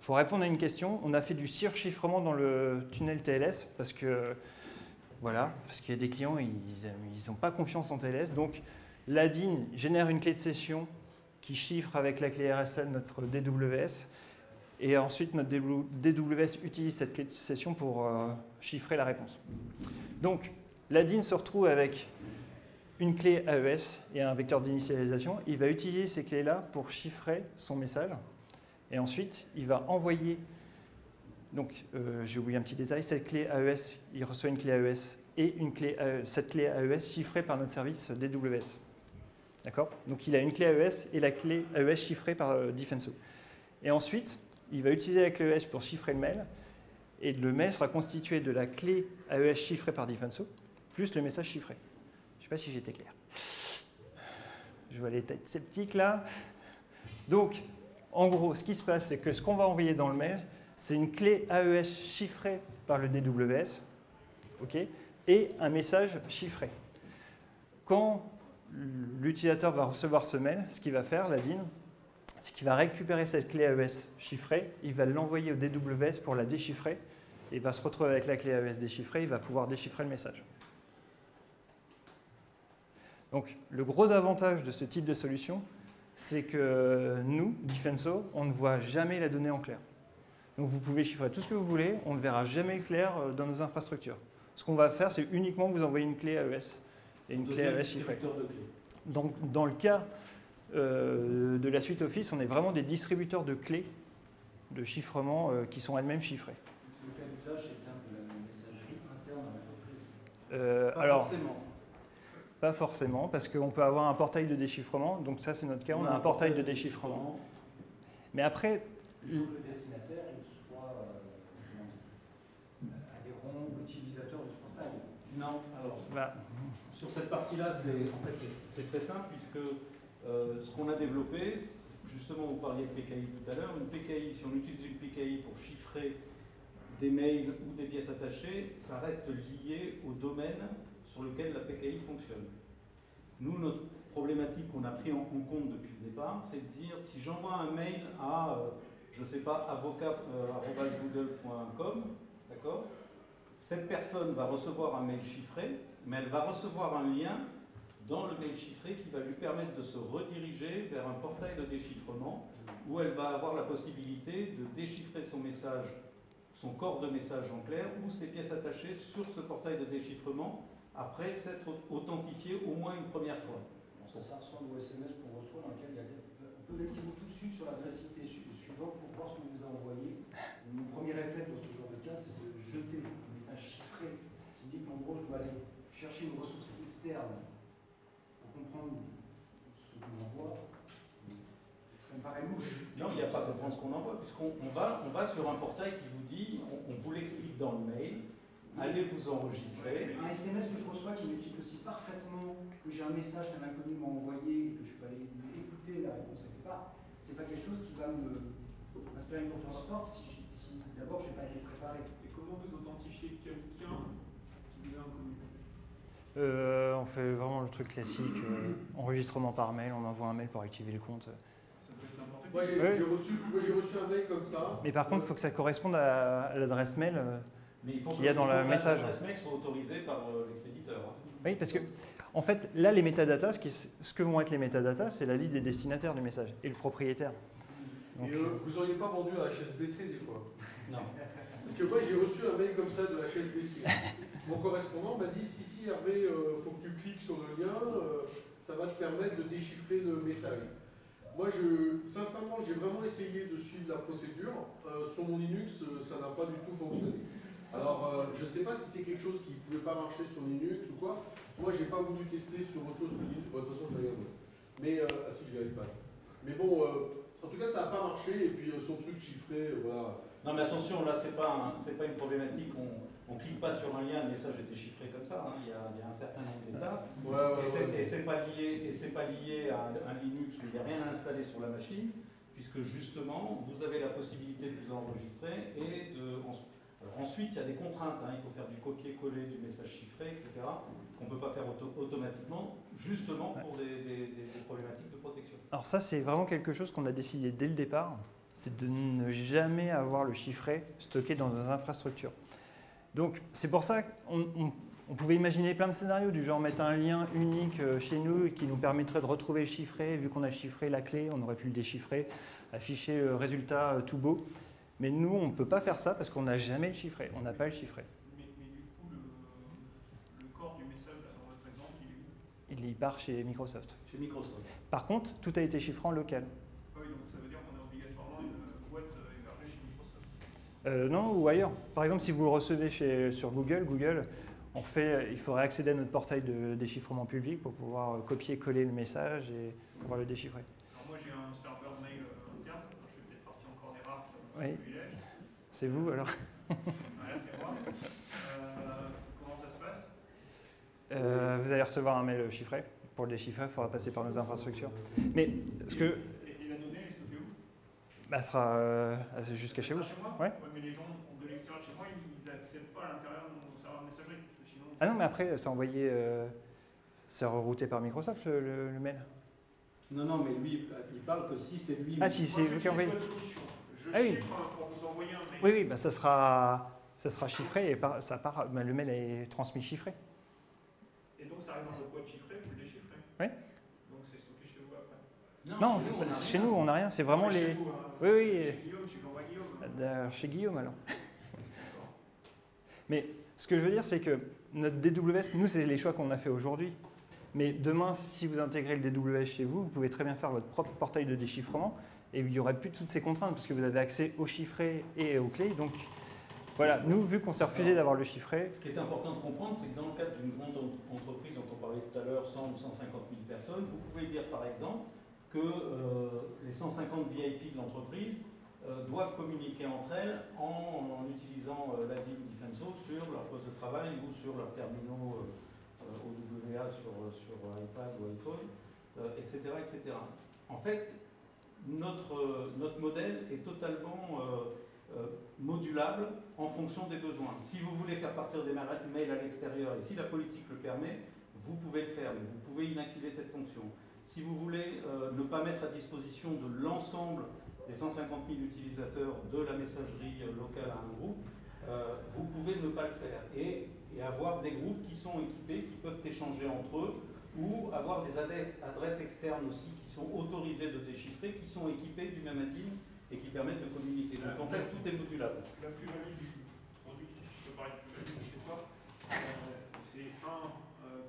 pour répondre à une question, on a fait du surchiffrement dans le tunnel TLS parce que voilà, parce qu'il y a des clients, ils n'ont pas confiance en TLS. Donc, l'add-in génère une clé de session qui chiffre avec la clé RSL notre DWS. Et ensuite, notre DWS utilise cette clé de session pour chiffrer la réponse. Donc, l'add-in se retrouve avec une clé AES et un vecteur d'initialisation. Il va utiliser ces clés-là pour chiffrer son message. Et ensuite, il va envoyer... Donc, j'ai oublié un petit détail. Cette clé AES, il reçoit une clé AES et cette clé AES chiffrée par notre service DWS. D'accord? Donc, il a une clé AES et la clé AES chiffrée par Defenso. Et ensuite, il va utiliser la clé AES pour chiffrer le mail, et le mail sera constitué de la clé AES chiffrée par Defenso, plus le message chiffré. Je ne sais pas si j'étais clair. Je vois les têtes sceptiques là. Donc, en gros, ce qui se passe, c'est que ce qu'on va envoyer dans le mail, c'est une clé AES chiffrée par le DWS, okay, et un message chiffré. Quand l'utilisateur va recevoir ce mail, ce qu'il va faire, l'add-in, c'est qu'il va récupérer cette clé AES chiffrée, il va l'envoyer au DWS pour la déchiffrer, et il va se retrouver avec la clé AES déchiffrée, il va pouvoir déchiffrer le message. Donc, le gros avantage de ce type de solution, c'est que nous, Defenso, on ne voit jamais la donnée en clair. Donc, vous pouvez chiffrer tout ce que vous voulez, on ne verra jamais le clair dans nos infrastructures. Ce qu'on va faire, c'est uniquement vous envoyer une clé AES et une clé AES chiffrée. Donc, dans le cas de la suite Office, on est vraiment des distributeurs de clés de chiffrement qui sont elles-mêmes chiffrées.
Le cas d'usage, c'est bien de la messagerie interne à l'entreprise.
Alors,
forcément.
Pas forcément, parce qu'on peut avoir un portail de déchiffrement. Donc ça, c'est notre cas, on a un portail de déchiffrement. Mais après...
Il faut que le destinataire il soit adhérent ou utilisateur de ce portail.
Non, alors,
Voilà.
sur cette partie-là, c'est très simple, puisque ce qu'on a développé, justement, vous parliez de PKI tout à l'heure, une PKI, si on utilise une PKI pour chiffrer des mails ou des pièces attachées, ça reste lié au domaine sur lequel la PKI fonctionne. Nous, notre problématique qu'on a pris en compte depuis le départ, c'est de dire, si j'envoie un mail à, je ne sais pas, avocat@google.com, d'accord, cette personne va recevoir un mail chiffré, mais elle va recevoir un lien dans le mail chiffré qui va lui permettre de se rediriger vers un portail de déchiffrement où elle va avoir la possibilité de déchiffrer son message, son corps de message en clair ou ses pièces attachées sur ce portail de déchiffrement après s'être authentifié au moins une première fois.
Ça ressemble au SMS qu'on reçoit dans lequel il y a on peut mettre tout de suite sur l'adresse IP suivante pour voir ce qu'on vous a envoyé. Mon premier réflexe dans ce genre de cas, c'est de jeter un message chiffré qui dit qu'en gros, je dois aller chercher une ressource externe pour comprendre ce qu'on envoie. Ça me paraît louche.
Non, il n'y a pas à comprendre ce qu'on envoie, puisqu'on va sur un portail qui vous dit, on vous l'explique dans le mail, allez vous enregistrer.
Un SMS que je reçois qui m'explique aussi parfaitement que j'ai un message qu'un inconnu m'a envoyé et que je peux aller écouter la réponse quelque part, c'est pas quelque chose qui va m'inspirer une confiance forte si d'abord je n'ai pas été préparé.
Et comment vous authentifiez quelqu'un qui vous est inconnu?
On fait vraiment le truc classique, enregistrement par mail, on envoie un mail pour activer le compte.
Ça peut être n'importe qui.
Moi j'ai reçu un mail comme ça.
Mais par contre, il faut que ça corresponde à l'adresse mail
Mais il faut
qu'il y a dans le message.
Que l'adresse mail soit autorisée par l'expéditeur.
Oui, parce que, en fait, là, les métadatas, ce que vont être les métadatas, c'est la liste des destinataires du message et le propriétaire.
Donc, et vous n'auriez pas vendu à HSBC des fois?
Non.
Parce que moi, j'ai reçu un mail comme ça de HSBC. Mon correspondant m'a dit, si Hervé, faut que tu cliques sur le lien, ça va te permettre de déchiffrer le message. Moi, sincèrement, j'ai vraiment essayé de suivre la procédure. Sur mon Linux, ça n'a pas du tout fonctionné. Alors, je ne sais pas si c'est quelque chose qui ne pouvait pas marcher sur Linux ou quoi. Moi, je n'ai pas voulu tester sur autre chose que Linux. Bon, de toute façon, je n'avais rien. Mais, si, je n'avais pas. Mais bon, en tout cas, ça n'a pas marché. Et puis, son truc chiffré, voilà.
Non, mais attention, là, c'est pas une problématique. On ne clique pas sur un lien, le message était chiffré comme ça. Hein. Il y a un certain nombre d'étapes. Et c'est pas lié à un Linux où il n'y a rien à installer sur la machine, puisque justement, vous avez la possibilité de vous enregistrer et de. Alors ensuite, il y a des contraintes. Hein. Il faut faire du copier-coller du message chiffré, etc. qu'on ne peut pas faire automatiquement, justement pour des problématiques de protection.
Alors ça, c'est vraiment quelque chose qu'on a décidé dès le départ. C'est de ne jamais avoir le chiffré stocké dans nos infrastructures. Donc c'est pour ça qu'on pouvait imaginer plein de scénarios, du genre mettre un lien unique chez nous qui nous permettrait de retrouver le chiffré. Vu qu'on a chiffré la clé, on aurait pu le déchiffrer, afficher le résultat tout beau. Mais nous, on ne peut pas faire ça parce qu'on n'a jamais le chiffré, on n'a pas le chiffré.
Mais du coup, le corps du message, dans votre exemple, il est où?
Il part chez Microsoft.
Chez Microsoft.
Par contre, tout a été chiffré en local.
Oui, donc ça veut dire qu'on a obligatoirement une boîte hébergée chez Microsoft.
Non, ou ailleurs. Par exemple, si vous le recevez sur Google, il faudrait accéder à notre portail de déchiffrement public pour pouvoir copier-coller le message et pouvoir le déchiffrer.
Alors moi, j'ai un serveur mail interne. Je fais peut-être partie encore des rares qui ont
Oui.
ce privilège.
C'est vous alors?
Voilà, c'est moi. Comment ça se passe?
Vous allez recevoir un mail chiffré. Pour le déchiffrer, il faudra passer par nos infrastructures. Mais ce que...
Et la donnée, elle est stockée où?
Bah, sera jusqu'à chez vous.
Chez moi?
Ouais.
Mais les gens de l'extérieur de chez moi, ils n'accèdent pas à l'intérieur de mon serveur de messagerie. Sinon...
Ah non, mais après, c'est envoyé... c'est rerouté par Microsoft, le mail.
Non, mais lui, il parle que si c'est lui...
Ah si, c'est vous qui envoyez.
Votre solution. Je
Ah oui.
chiffre pour vous envoyer un mail.
Oui, bah, ça sera chiffré et ça part, bah, le mail est transmis chiffré.
Et donc ça arrive dans votre boîte chiffrée, vous le déchiffrez.
Oui.
Donc c'est stocké chez vous après.
Non, chez nous, on n'a rien. C'est vraiment les...
Chez vous, hein.
Oui.
Chez Guillaume, tu l'envoies à Guillaume.
D'ailleurs, chez Guillaume, alors. Mais ce que je veux dire, c'est que notre DWS, nous, c'est les choix qu'on a fait aujourd'hui. Mais demain, si vous intégrez le DWS chez vous, vous pouvez très bien faire votre propre portail de déchiffrement et il n'y aurait plus toutes ces contraintes parce que vous avez accès aux chiffrés et aux clés. Donc voilà, nous, vu qu'on s'est refusé d'avoir le chiffré...
Ce qui est important de comprendre, c'est que dans le cadre d'une grande entreprise dont on parlait tout à l'heure, 100 ou 150 000 personnes, vous pouvez dire par exemple que les 150 VIP de l'entreprise doivent communiquer entre elles en utilisant l'ADIM Defenso sur leur poste de travail ou sur leurs terminaux OWA sur iPad ou iPhone, etc., etc. En fait, notre modèle est totalement modulable en fonction des besoins. Si vous voulez faire partir des mails à l'extérieur et si la politique le permet, vous pouvez le faire, mais vous pouvez inactiver cette fonction. Si vous voulez ne pas mettre à disposition de l'ensemble des 150 000 utilisateurs de la messagerie locale à un groupe, vous pouvez ne pas le faire et avoir des groupes qui sont équipés, qui peuvent échanger entre eux ou avoir des adresses externes aussi qui sont autorisées de déchiffrer, qui sont équipées du même ADIM et qui permettent de communiquer. Donc en fait, tout est modulable.
La plus-value du produit, si je peux parler de plus-value, je ne sais pas, c'est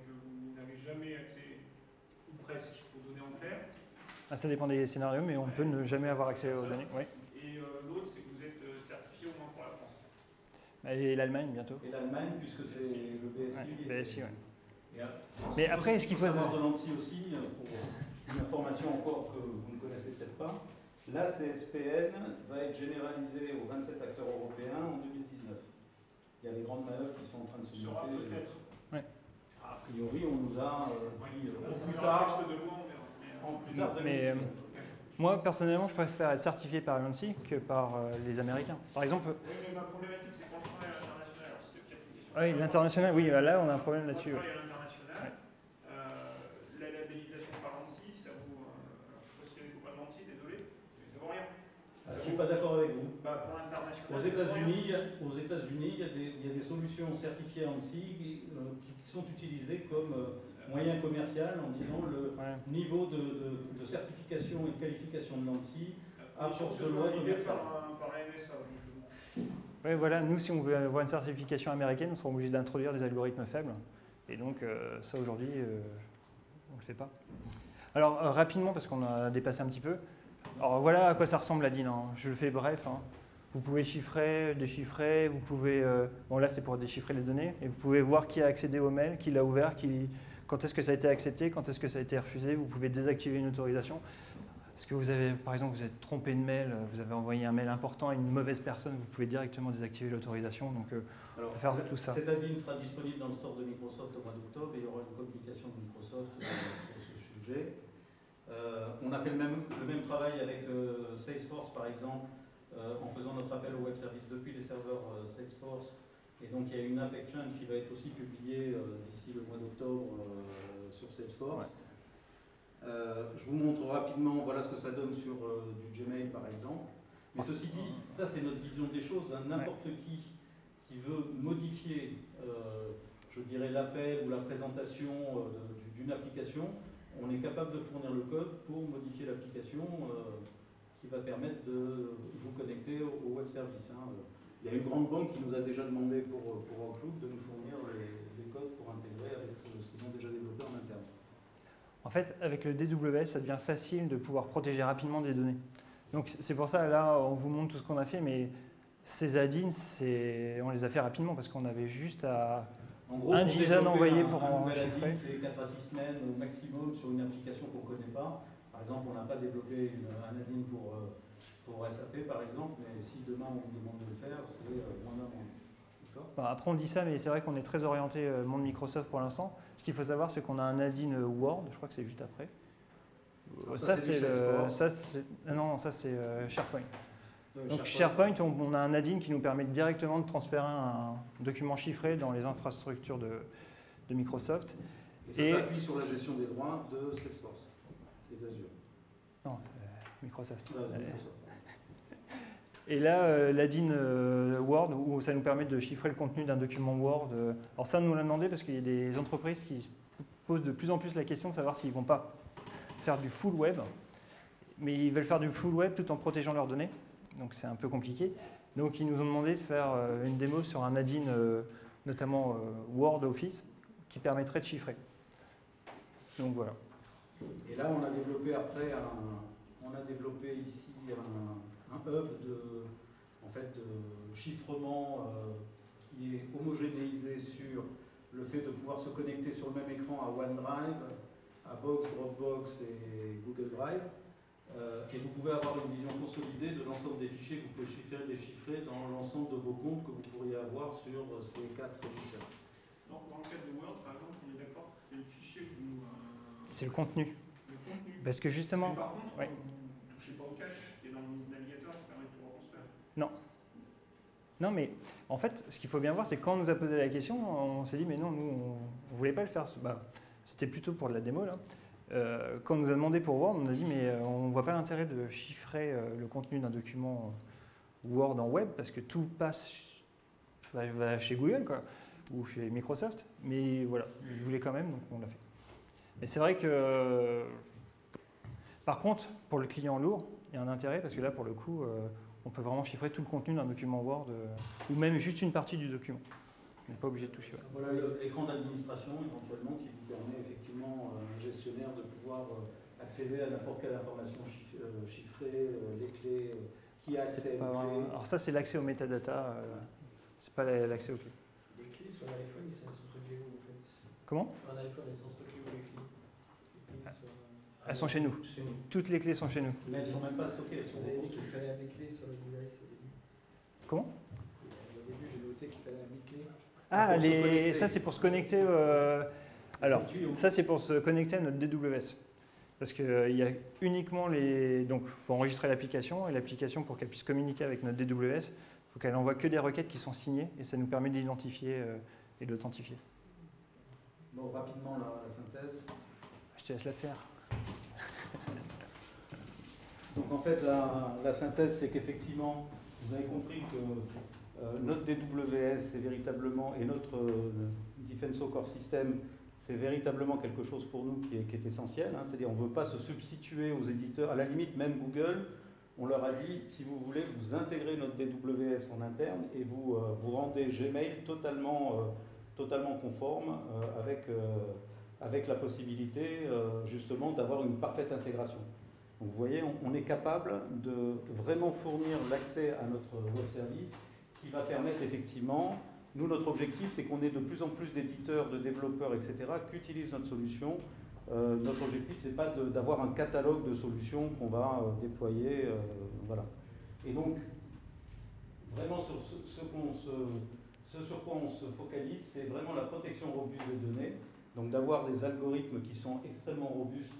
que vous n'avez jamais accès, ou presque, aux données en clair.
Ah, ça dépend des scénarios, mais on peut ne jamais avoir accès aux données. Oui.
Et l'autre, c'est que vous êtes certifié au moins pour la France.
Et l'Allemagne bientôt.
Et l'Allemagne, puisque c'est le BSI.
Ouais, BSI, oui.
Mais
après, est-ce qu'il faut
savoir de l'ANSSI aussi, pour une information encore que vous ne connaissez peut-être pas, la CSPN va être généralisée aux 27 acteurs européens en 2019. Il y a les grandes manœuvres qui sont en train de se
Sera
monter.
peut-être.
Ouais.
A priori, on nous a dit au plus
On
tard,
verra le texte de loi, on verra.
en plus tard
Mais,
2019.
moi, personnellement, je préfère être certifié par l'ANSSI que par les Américains. Par exemple...
Oui, mais ma problématique, c'est quand je travaille à l'international. Alors, c'était peut-être une question.
Oui, l'international, oui, là, on a un problème là-dessus.
Quand je travaille à l'international, la labellisation par l'ANSSI, ça vaut. Alors, je ne sais pas si il y a des copains de l'ANSSI, désolé, mais ça vaut rien.
Je ne suis pas d'accord avec vous.
Pour l'international,
Aux États-Unis, il y a des solutions certifiées ANSI qui sont utilisées comme moyen commercial en disant le niveau de certification et de qualification de l'ANSI à force de loi commerciale.
Par la NSA.
Oui, voilà, nous, si on veut avoir une certification américaine, on sera obligé d'introduire des algorithmes faibles. Et donc, ça, aujourd'hui, on ne le fait pas. Alors, rapidement, parce qu'on a dépassé un petit peu. Alors, voilà à quoi ça ressemble, la DIN. Hein. Je le fais bref. Hein. Vous pouvez chiffrer, déchiffrer. Vous pouvez... bon, là, c'est pour déchiffrer les données. Et vous pouvez voir qui a accédé au mail, qui l'a ouvert, quand est-ce que ça a été accepté, quand est-ce que ça a été refusé. Vous pouvez désactiver une autorisation. Est-ce que vous avez, par exemple, vous êtes trompé de mail, vous avez envoyé un mail important à une mauvaise personne, vous pouvez directement désactiver l'autorisation. Donc,
alors,
faire tout ça.
Cette ADIN sera disponible dans le store de Microsoft au mois d'octobre et il y aura une communication de Microsoft sur ce sujet. On a fait le même travail avec Salesforce, par exemple, en faisant notre appel au web service depuis les serveurs Salesforce. Et donc, il y a une app Exchange qui va être aussi publiée d'ici le mois d'octobre sur Salesforce.
Ouais.
Je vous montre rapidement, voilà ce que ça donne sur du Gmail par exemple. Mais ceci dit, ça c'est notre vision des choses. Hein. N'importe qui veut modifier, je dirais, l'appel ou la présentation d'une application, on est capable de fournir le code pour modifier l'application qui va permettre de vous connecter au web service. Hein. Il y a une grande banque qui nous a déjà demandé pour Outlook de nous fournir les codes pour intégrer avec ce qu'ils ont déjà développé en interne.
En fait, avec le DWS, ça devient facile de pouvoir protéger rapidement des données. Donc c'est pour ça, là, on vous montre tout ce qu'on a fait, mais ces add-ins, on les a fait rapidement parce qu'on avait juste à un JSON envoyé pour enchiffrer.
C'est 4 à 6 semaines au maximum sur une application qu'on ne connaît pas. Par exemple, on n'a pas développé un add-in pour SAP, par exemple, mais si demain on nous demande de le faire, c'est moins d'un mois.
Bon, après on dit ça, mais c'est vrai qu'on est très orienté monde Microsoft pour l'instant. Ce qu'il faut savoir, c'est qu'on a un add-in Word, je crois que c'est juste après. Ça c'est SharePoint. Donc SharePoint, on a un add-in qui nous permet directement de transférer un document chiffré dans les infrastructures de Microsoft.
Et ça s'appuie sur la gestion des droits de Salesforce et d'Azure.
Non, Microsoft. Et là, l'add-in Word, où ça nous permet de chiffrer le contenu d'un document Word. Alors ça, on nous l'a demandé parce qu'il y a des entreprises qui se posent de plus en plus la question de savoir s'ils ne vont pas faire du full web. Mais ils veulent faire du full web tout en protégeant leurs données. Donc c'est un peu compliqué. Donc ils nous ont demandé de faire une démo sur un add-in, notamment Word Office, qui permettrait de chiffrer. Donc voilà.
Et là, on a développé ici un hub de chiffrement qui est homogénéisé sur le fait de pouvoir se connecter sur le même écran à OneDrive, à Box, Dropbox et Google Drive. Et vous pouvez avoir une vision consolidée de l'ensemble des fichiers que vous pouvez déchiffrer dans l'ensemble de vos comptes que vous pourriez avoir sur ces 4 fichiers.
Dans le cadre de Word, par exemple, on est d'accord que c'est le fichier que vous...
C'est le contenu.
Le contenu.
Parce que justement...
Mais par contre,
ouais.
vous ne touchez pas au cache qui est dans le navigateur qui permet de tout reconstruire.
Non, mais en fait, ce qu'il faut bien voir, c'est que quand on nous a posé la question, on s'est dit, mais non, nous, on ne voulait pas le faire. C'était plutôt pour de la démo, là. Quand on nous a demandé pour Word, on a dit, mais on ne voit pas l'intérêt de chiffrer le contenu d'un document Word en web, parce que tout va chez Google, quoi, ou chez Microsoft. Mais voilà, ils voulaient quand même, donc on l'a fait. Mais c'est vrai que, par contre, pour le client lourd, il y a un intérêt, parce que là, pour le coup, on peut vraiment chiffrer tout le contenu d'un document Word, ou même juste une partie du document. On n'est pas obligé de tout chiffrer.
Voilà l'écran d'administration, éventuellement, qui vous permet effectivement, un gestionnaire, de pouvoir accéder à n'importe quelle information chiffrée, les clés, qui a accès aux clés.
Alors ça, c'est l'accès aux métadatas, c'est pas l'accès aux clés.
Les clés sur l'iPhone, ils sont stockées où, en fait?
Comment?
Un iPhone, elles sont stockées où, les clés?
Elles sont chez nous. Toutes les clés sont chez nous.
Mais elles ne sont même pas stockées, elles sont
Vous avez dit qu'il fallait mes clés sur le device au début.
Comment?
Au début, j'ai noté qu'il fallait mes clés.
Ah, ça c'est pour se connecter. Alors, ça c'est pour se connecter à notre DWS. Parce qu'il y a uniquement les. Donc, il faut enregistrer l'application, et l'application, pour qu'elle puisse communiquer avec notre DWS, il faut qu'elle envoie que des requêtes qui sont signées, et ça nous permet d'identifier et d'authentifier.
Bon, rapidement, la synthèse.
Je te laisse la faire.
Donc en fait, la synthèse, c'est qu'effectivement, vous avez compris que notre DWS, c'est véritablement, et notre Defenso Core System, c'est véritablement quelque chose pour nous qui est essentiel. Hein, c'est-à-dire on ne veut pas se substituer aux éditeurs. À la limite, même Google, on leur a dit, si vous voulez, vous intégrez notre DWS en interne et vous rendez Gmail totalement conforme avec la possibilité justement d'avoir une parfaite intégration. Donc vous voyez, on est capable de vraiment fournir l'accès à notre web service qui va permettre effectivement, nous notre objectif c'est qu'on ait de plus en plus d'éditeurs, de développeurs, etc. qui utilisent notre solution. Notre objectif c'est pas d'avoir un catalogue de solutions qu'on va déployer. Voilà. Et donc, vraiment ce sur quoi on se focalise, c'est vraiment la protection robuste des données. Donc d'avoir des algorithmes qui sont extrêmement robustes.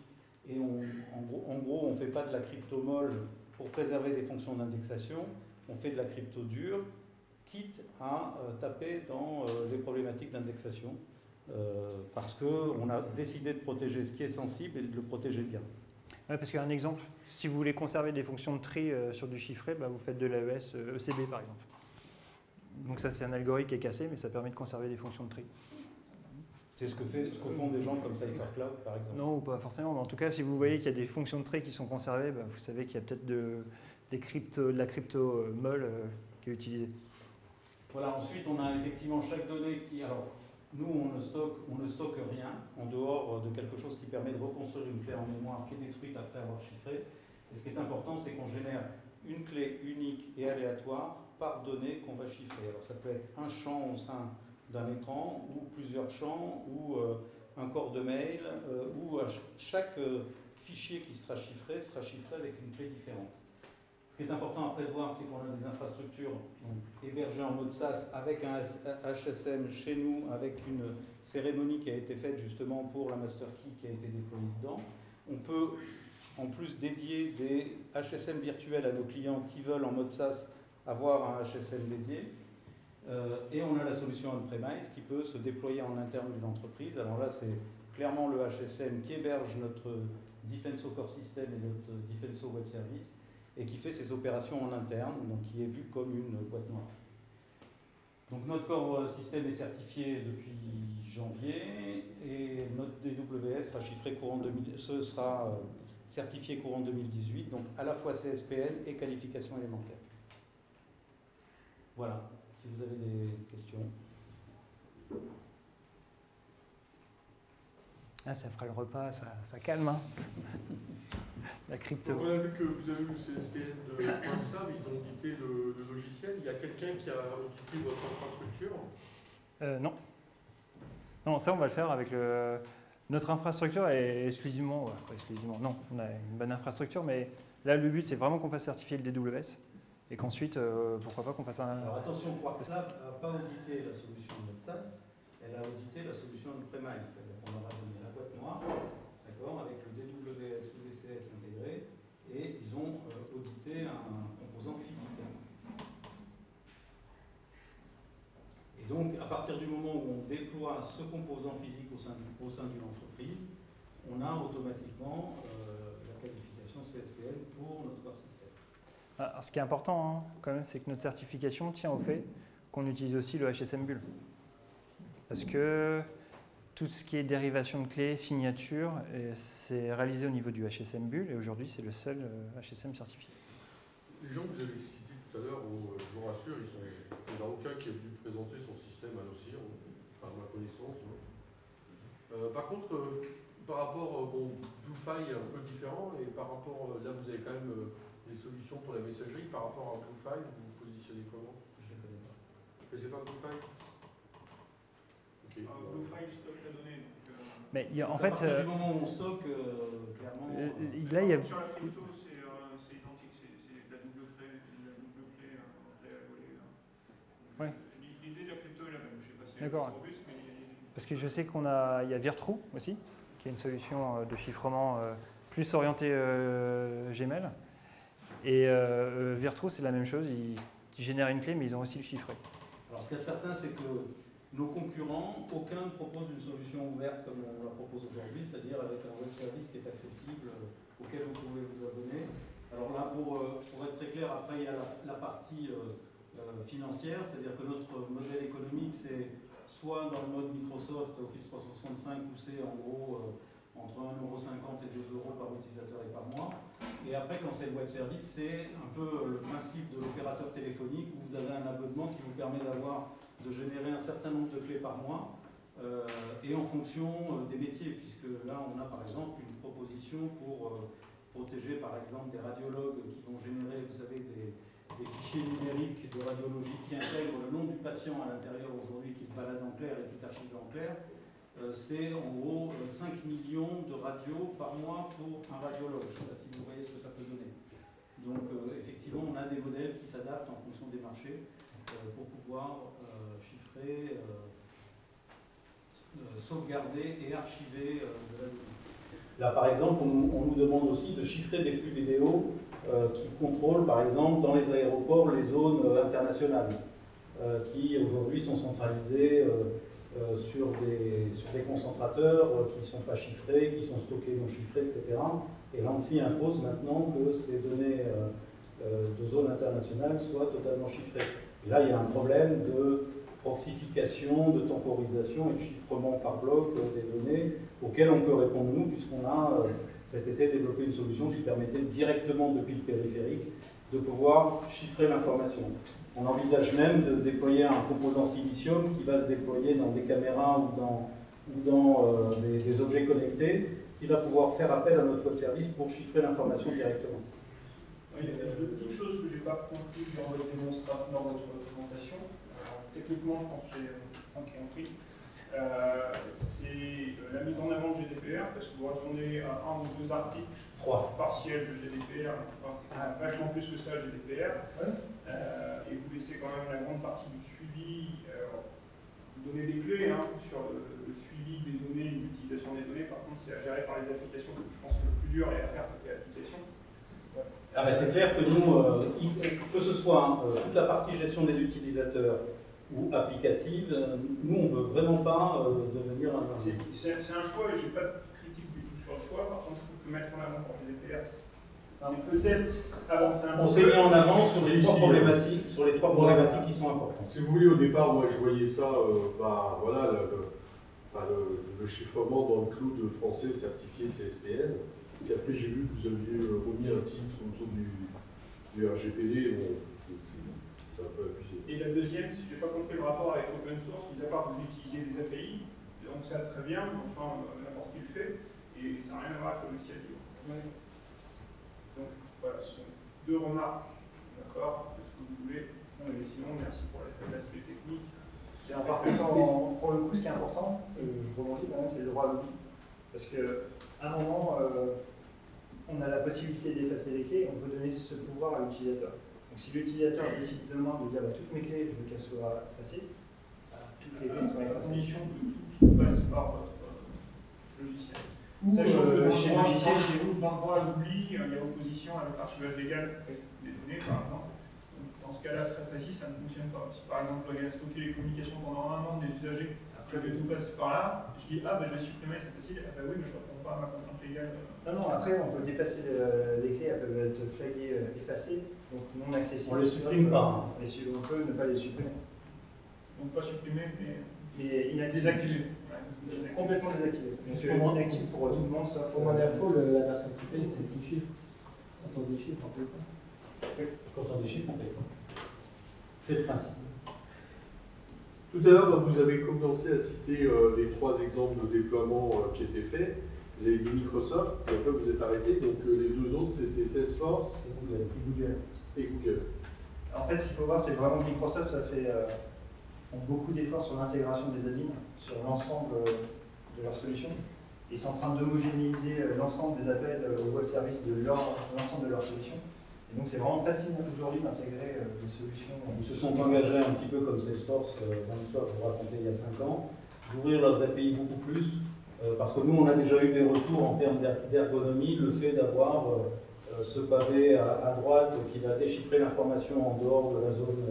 Et en gros, on ne fait pas de la crypto molle pour préserver des fonctions d'indexation, on fait de la crypto dure, quitte à taper dans les problématiques d'indexation, parce qu'on a décidé de protéger ce qui est sensible et de le protéger bien.
Ouais, parce qu'un exemple, si vous voulez conserver des fonctions de tri sur du chiffré, bah, vous faites de l'AES ECB par exemple. Donc ça c'est un algorithme qui est cassé, mais ça permet de conserver des fonctions de tri.
C'est ce que font des gens comme CypherCloud, par exemple.
Non, ou pas forcément. Mais en tout cas, si vous voyez qu'il y a des fonctions de tri qui sont conservées, bah, vous savez qu'il y a peut-être de la crypto molle qui est utilisée.
Voilà, ensuite, on a effectivement chaque donnée qui... Alors, nous, on ne stocke rien en dehors de quelque chose qui permet de reconstruire une clé en mémoire qui est détruite après avoir chiffré. Et ce qui est important, c'est qu'on génère une clé unique et aléatoire par donnée qu'on va chiffrer. Alors, ça peut être un champ au sein d'un écran, ou plusieurs champs, ou un corps de mail, ou chaque fichier qui sera chiffré avec une clé différente. Ce qui est important après de voir, c'est qu'on a des infrastructures hébergées en mode SaaS avec un HSM chez nous, avec une cérémonie qui a été faite justement pour la master key qui a été déployée dedans. On peut en plus dédier des HSM virtuels à nos clients qui veulent en mode SaaS avoir un HSM dédié. Et on a la solution on-premise qui peut se déployer en interne d'une entreprise. Alors là, c'est clairement le HSM qui héberge notre Defenso Core System et notre Defenso Web Service et qui fait ses opérations en interne, donc qui est vu comme une boîte noire. Donc notre Core System est certifié depuis janvier et notre DWS sera certifié courant 2018, donc à la fois CSPN et qualification élémentaire. Voilà. Si vous avez des questions.
Ah, ça fera le repas, ça calme. Hein. La crypto.
Donc on a vu que vous avez eu le CSPN de PointSam, ils ont audité le logiciel. Il y a quelqu'un qui a audité votre infrastructure?
Non. Non, ça on va le faire avec le... Notre infrastructure est exclusivement... exclusivement, non, on a une bonne infrastructure, mais là le but c'est vraiment qu'on fasse certifier le DWS. Et qu'ensuite, pourquoi pas qu'on fasse un...
Alors attention, QuarkLab n'a pas audité la solution de notre SaaS, elle a audité la solution on-premise, c'est-à-dire qu'on leur a donné la boîte noire, d'accord, avec le DWS ou DCS intégré, et ils ont audité un composant physique. Et donc, à partir du moment où on déploie ce composant physique au sein d'une entreprise, on a automatiquement la qualification CSPN pour notre core system.
Alors, ce qui est important, hein, quand même, c'est que notre certification tient au fait qu'on utilise aussi le HSM Bull. Parce que tout ce qui est dérivation de clés, signature, c'est réalisé au niveau du HSM Bull et aujourd'hui, c'est le seul HSM certifié.
Les gens que vous avez cités tout à l'heure, je vous rassure, il n'y en a aucun qui est venu présenter son système à nos CIR, enfin à ma connaissance. Par contre, par rapport, BlueFi est un peu différent, et par rapport, là vous avez quand même des solutions pour la messagerie, par rapport à BlueFi, vous vous positionnez comment? Je ne les connais pas. Vous ne connaissez pas BlueFi? Okay.
BlueFi stocke la donnée.
Mais en
à
fait,
partir du moment où on stocke, clairement...
là, il y a...
Sur la crypto, c'est identique, c'est la double clé à voler.
Ouais.
L'idée de la crypto est la même, je ne sais pas si
D'accord.
c'est robuste, mais...
Parce que je sais il y a Virtrou aussi, qui est une solution de chiffrement plus orientée Gmail. Et Virtrou, c'est la même chose, ils génèrent une clé, mais ils ont aussi le chiffré.
Alors ce qui est certain, c'est que nos concurrents, aucun ne propose une solution ouverte comme on la propose aujourd'hui, c'est-à-dire avec un web service qui est accessible, auquel vous pouvez vous abonner, Alors là, pour être très clair, après il y a la partie financière, c'est-à-dire que notre modèle économique, c'est soit dans le mode Microsoft Office 365, où c'est en gros entre 1,50 € et 2 € par utilisateur et par mois. Et après, quand c'est le web service, c'est un peu le principe de l'opérateur téléphonique, où vous avez un abonnement qui vous permet de générer un certain nombre de clés par mois, et en fonction des métiers, puisque là, on a par exemple une proposition pour protéger par exemple des radiologues qui vont générer, vous savez, des fichiers numériques de radiologie qui intègrent le nom du patient à l'intérieur aujourd'hui, qui se balade en clair et qui est archivé en clair. C'est en gros 5 millions de radios par mois pour un radiologue. Je ne sais pas si vous voyez ce que ça peut donner. Donc effectivement, on a des modèles qui s'adaptent en fonction des marchés pour pouvoir chiffrer, sauvegarder et archiver de la donnée. Là, par exemple, on nous demande aussi de chiffrer des flux vidéo qui contrôlent, par exemple, dans les aéroports, les zones internationales, qui aujourd'hui sont centralisées sur des concentrateurs qui ne sont pas chiffrés, qui sont stockés non chiffrés, etc. Et l'ANSSI impose maintenant que ces données de zones internationales soient totalement chiffrées. Et là, il y a un problème de proxification, de temporisation et de chiffrement par bloc des données auxquelles on peut répondre nous, puisqu'on a cet été développé une solution qui permettait directement depuis le périphérique de pouvoir chiffrer l'information. On envisage même de déployer un composant silicium qui va se déployer dans des caméras ou dans des objets connectés, qui va pouvoir faire appel à notre web service pour chiffrer l'information directement.
Il y a deux petites choses que je n'ai pas compris dans votre démonstration, dans votre présentation. Techniquement, je pense que j'ai compris. C'est la mise en avant de GDPR, parce que vous répondez à un ou deux articles partiels de GDPR, c'est vachement plus que ça GDPR, et vous laissez quand même la grande partie du suivi, vous donnez des clés sur le suivi des données, l'utilisation des données, par contre c'est à gérer par les applications, je pense que le plus dur est à faire côté application.
Ah ben c'est clair que nous, que ce soit toute la partie gestion des utilisateurs ou applicative, nous on ne veut vraiment pas devenir un...
C'est un choix et je n'ai pas de critique du tout sur le choix, par contre je trouve que mettre en avant pour les GDPR, c'est peut-être avancer un peu.
On s'est mis en avant sur les trois problématiques, qui sont importantes.
Si vous voulez, au départ, moi je voyais ça, voilà, le chiffrement dans le cloud français certifié CSPN. Puis après, j'ai vu que vous aviez remis un titre autour du RGPD. Bon, c'est un peu abusé.
Et la deuxième, si je n'ai pas compris le rapport avec open source, mis à part que vous utilisez des API, donc ça très bien, enfin n'importe qui le fait, et ça n'a rien à voir avec le logiciel libre. Donc voilà, ce sont deux remarques, d'accord, faites ce que vous voulez. Mais sinon, merci pour l'aspect technique.
C'est important, pour le coup, ce qui est important, je rebondis quand même, c'est le droit à l'oubli. Parce qu'à un moment, on a la possibilité d'effacer les clés, on peut donner ce pouvoir à l'utilisateur. Donc si l'utilisateur décide demain de dire toutes mes clés, je veux qu'elles soient effacées, toutes les clés sont
à
effacées.
condition que tout passe par votre logiciel. Sachant que chez logiciel, chez vous, dans le droit à l'oubli, il y a opposition à l'archivage légal des données, par exemple. Donc, dans ce cas-là, très précis, ça ne fonctionne pas. Si par exemple, je dois stocker les communications pendant un an des usagers, je vais tout passer par là, je dis je vais supprimer, c'est facile, oui, mais je ne réponds pas à ma contrainte légale.
Non, après, on peut dépasser les clés, elles peuvent être flaguées, effacées, donc non accessibles.
On ne les supprime pas.
On peut ne pas les supprimer.
Donc pas supprimer, mais
désactiver. Complètement désactivé. Donc inactif pour tout le monde, sauf
Pour mon info, la version qui paye, c'est 10 chiffres. Quand on déchiffre, on paye pas.
Quand on déchiffre, on paye pas. C'est le principe.
Tout à l'heure, vous avez commencé à citer les trois exemples de déploiement qui étaient faits. Vous avez dit Microsoft, et après vous êtes arrêté. Donc les deux autres, c'était Salesforce et Google.
En fait, ce qu'il faut voir, c'est vraiment que Microsoft font beaucoup d'efforts sur l'intégration des admins, sur l'ensemble de leurs solutions. Ils sont en train d'homogénéiser l'ensemble des appels au web service de l'ensemble de leurs solutions. Et donc c'est vraiment facile aujourd'hui d'intégrer des solutions.
Ils se sont engagés un petit peu comme Salesforce, dans l'histoire que je vous racontais il y a 5 ans, d'ouvrir leurs API beaucoup plus, parce que nous on a déjà eu des retours en termes d'ergonomie, le fait d'avoir ce pavé à droite qui va déchiffrer l'information en dehors de la zone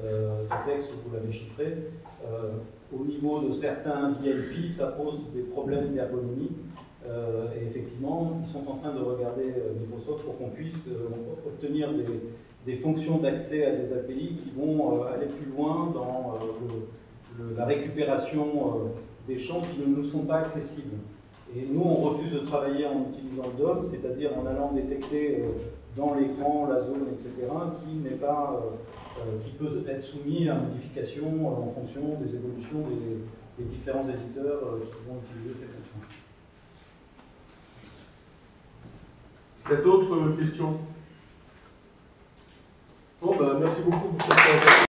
de texte où vous l'avez chiffré. Au niveau de certains VIP, ça pose des problèmes d'ergonomie. Et effectivement, ils sont en train de regarder Microsoft pour qu'on puisse obtenir des fonctions d'accès à des API qui vont aller plus loin dans la récupération des champs qui ne nous sont pas accessibles. Et nous, on refuse de travailler en utilisant le DOM, c'est-à-dire en allant détecter dans l'écran, la zone, etc., qui n'est pas, qui peut être soumis à modification en fonction des évolutions des différents éditeurs qui vont utiliser ces fonctions.
Est-ce qu'il y a d'autres questions? Bon, ben, merci beaucoup.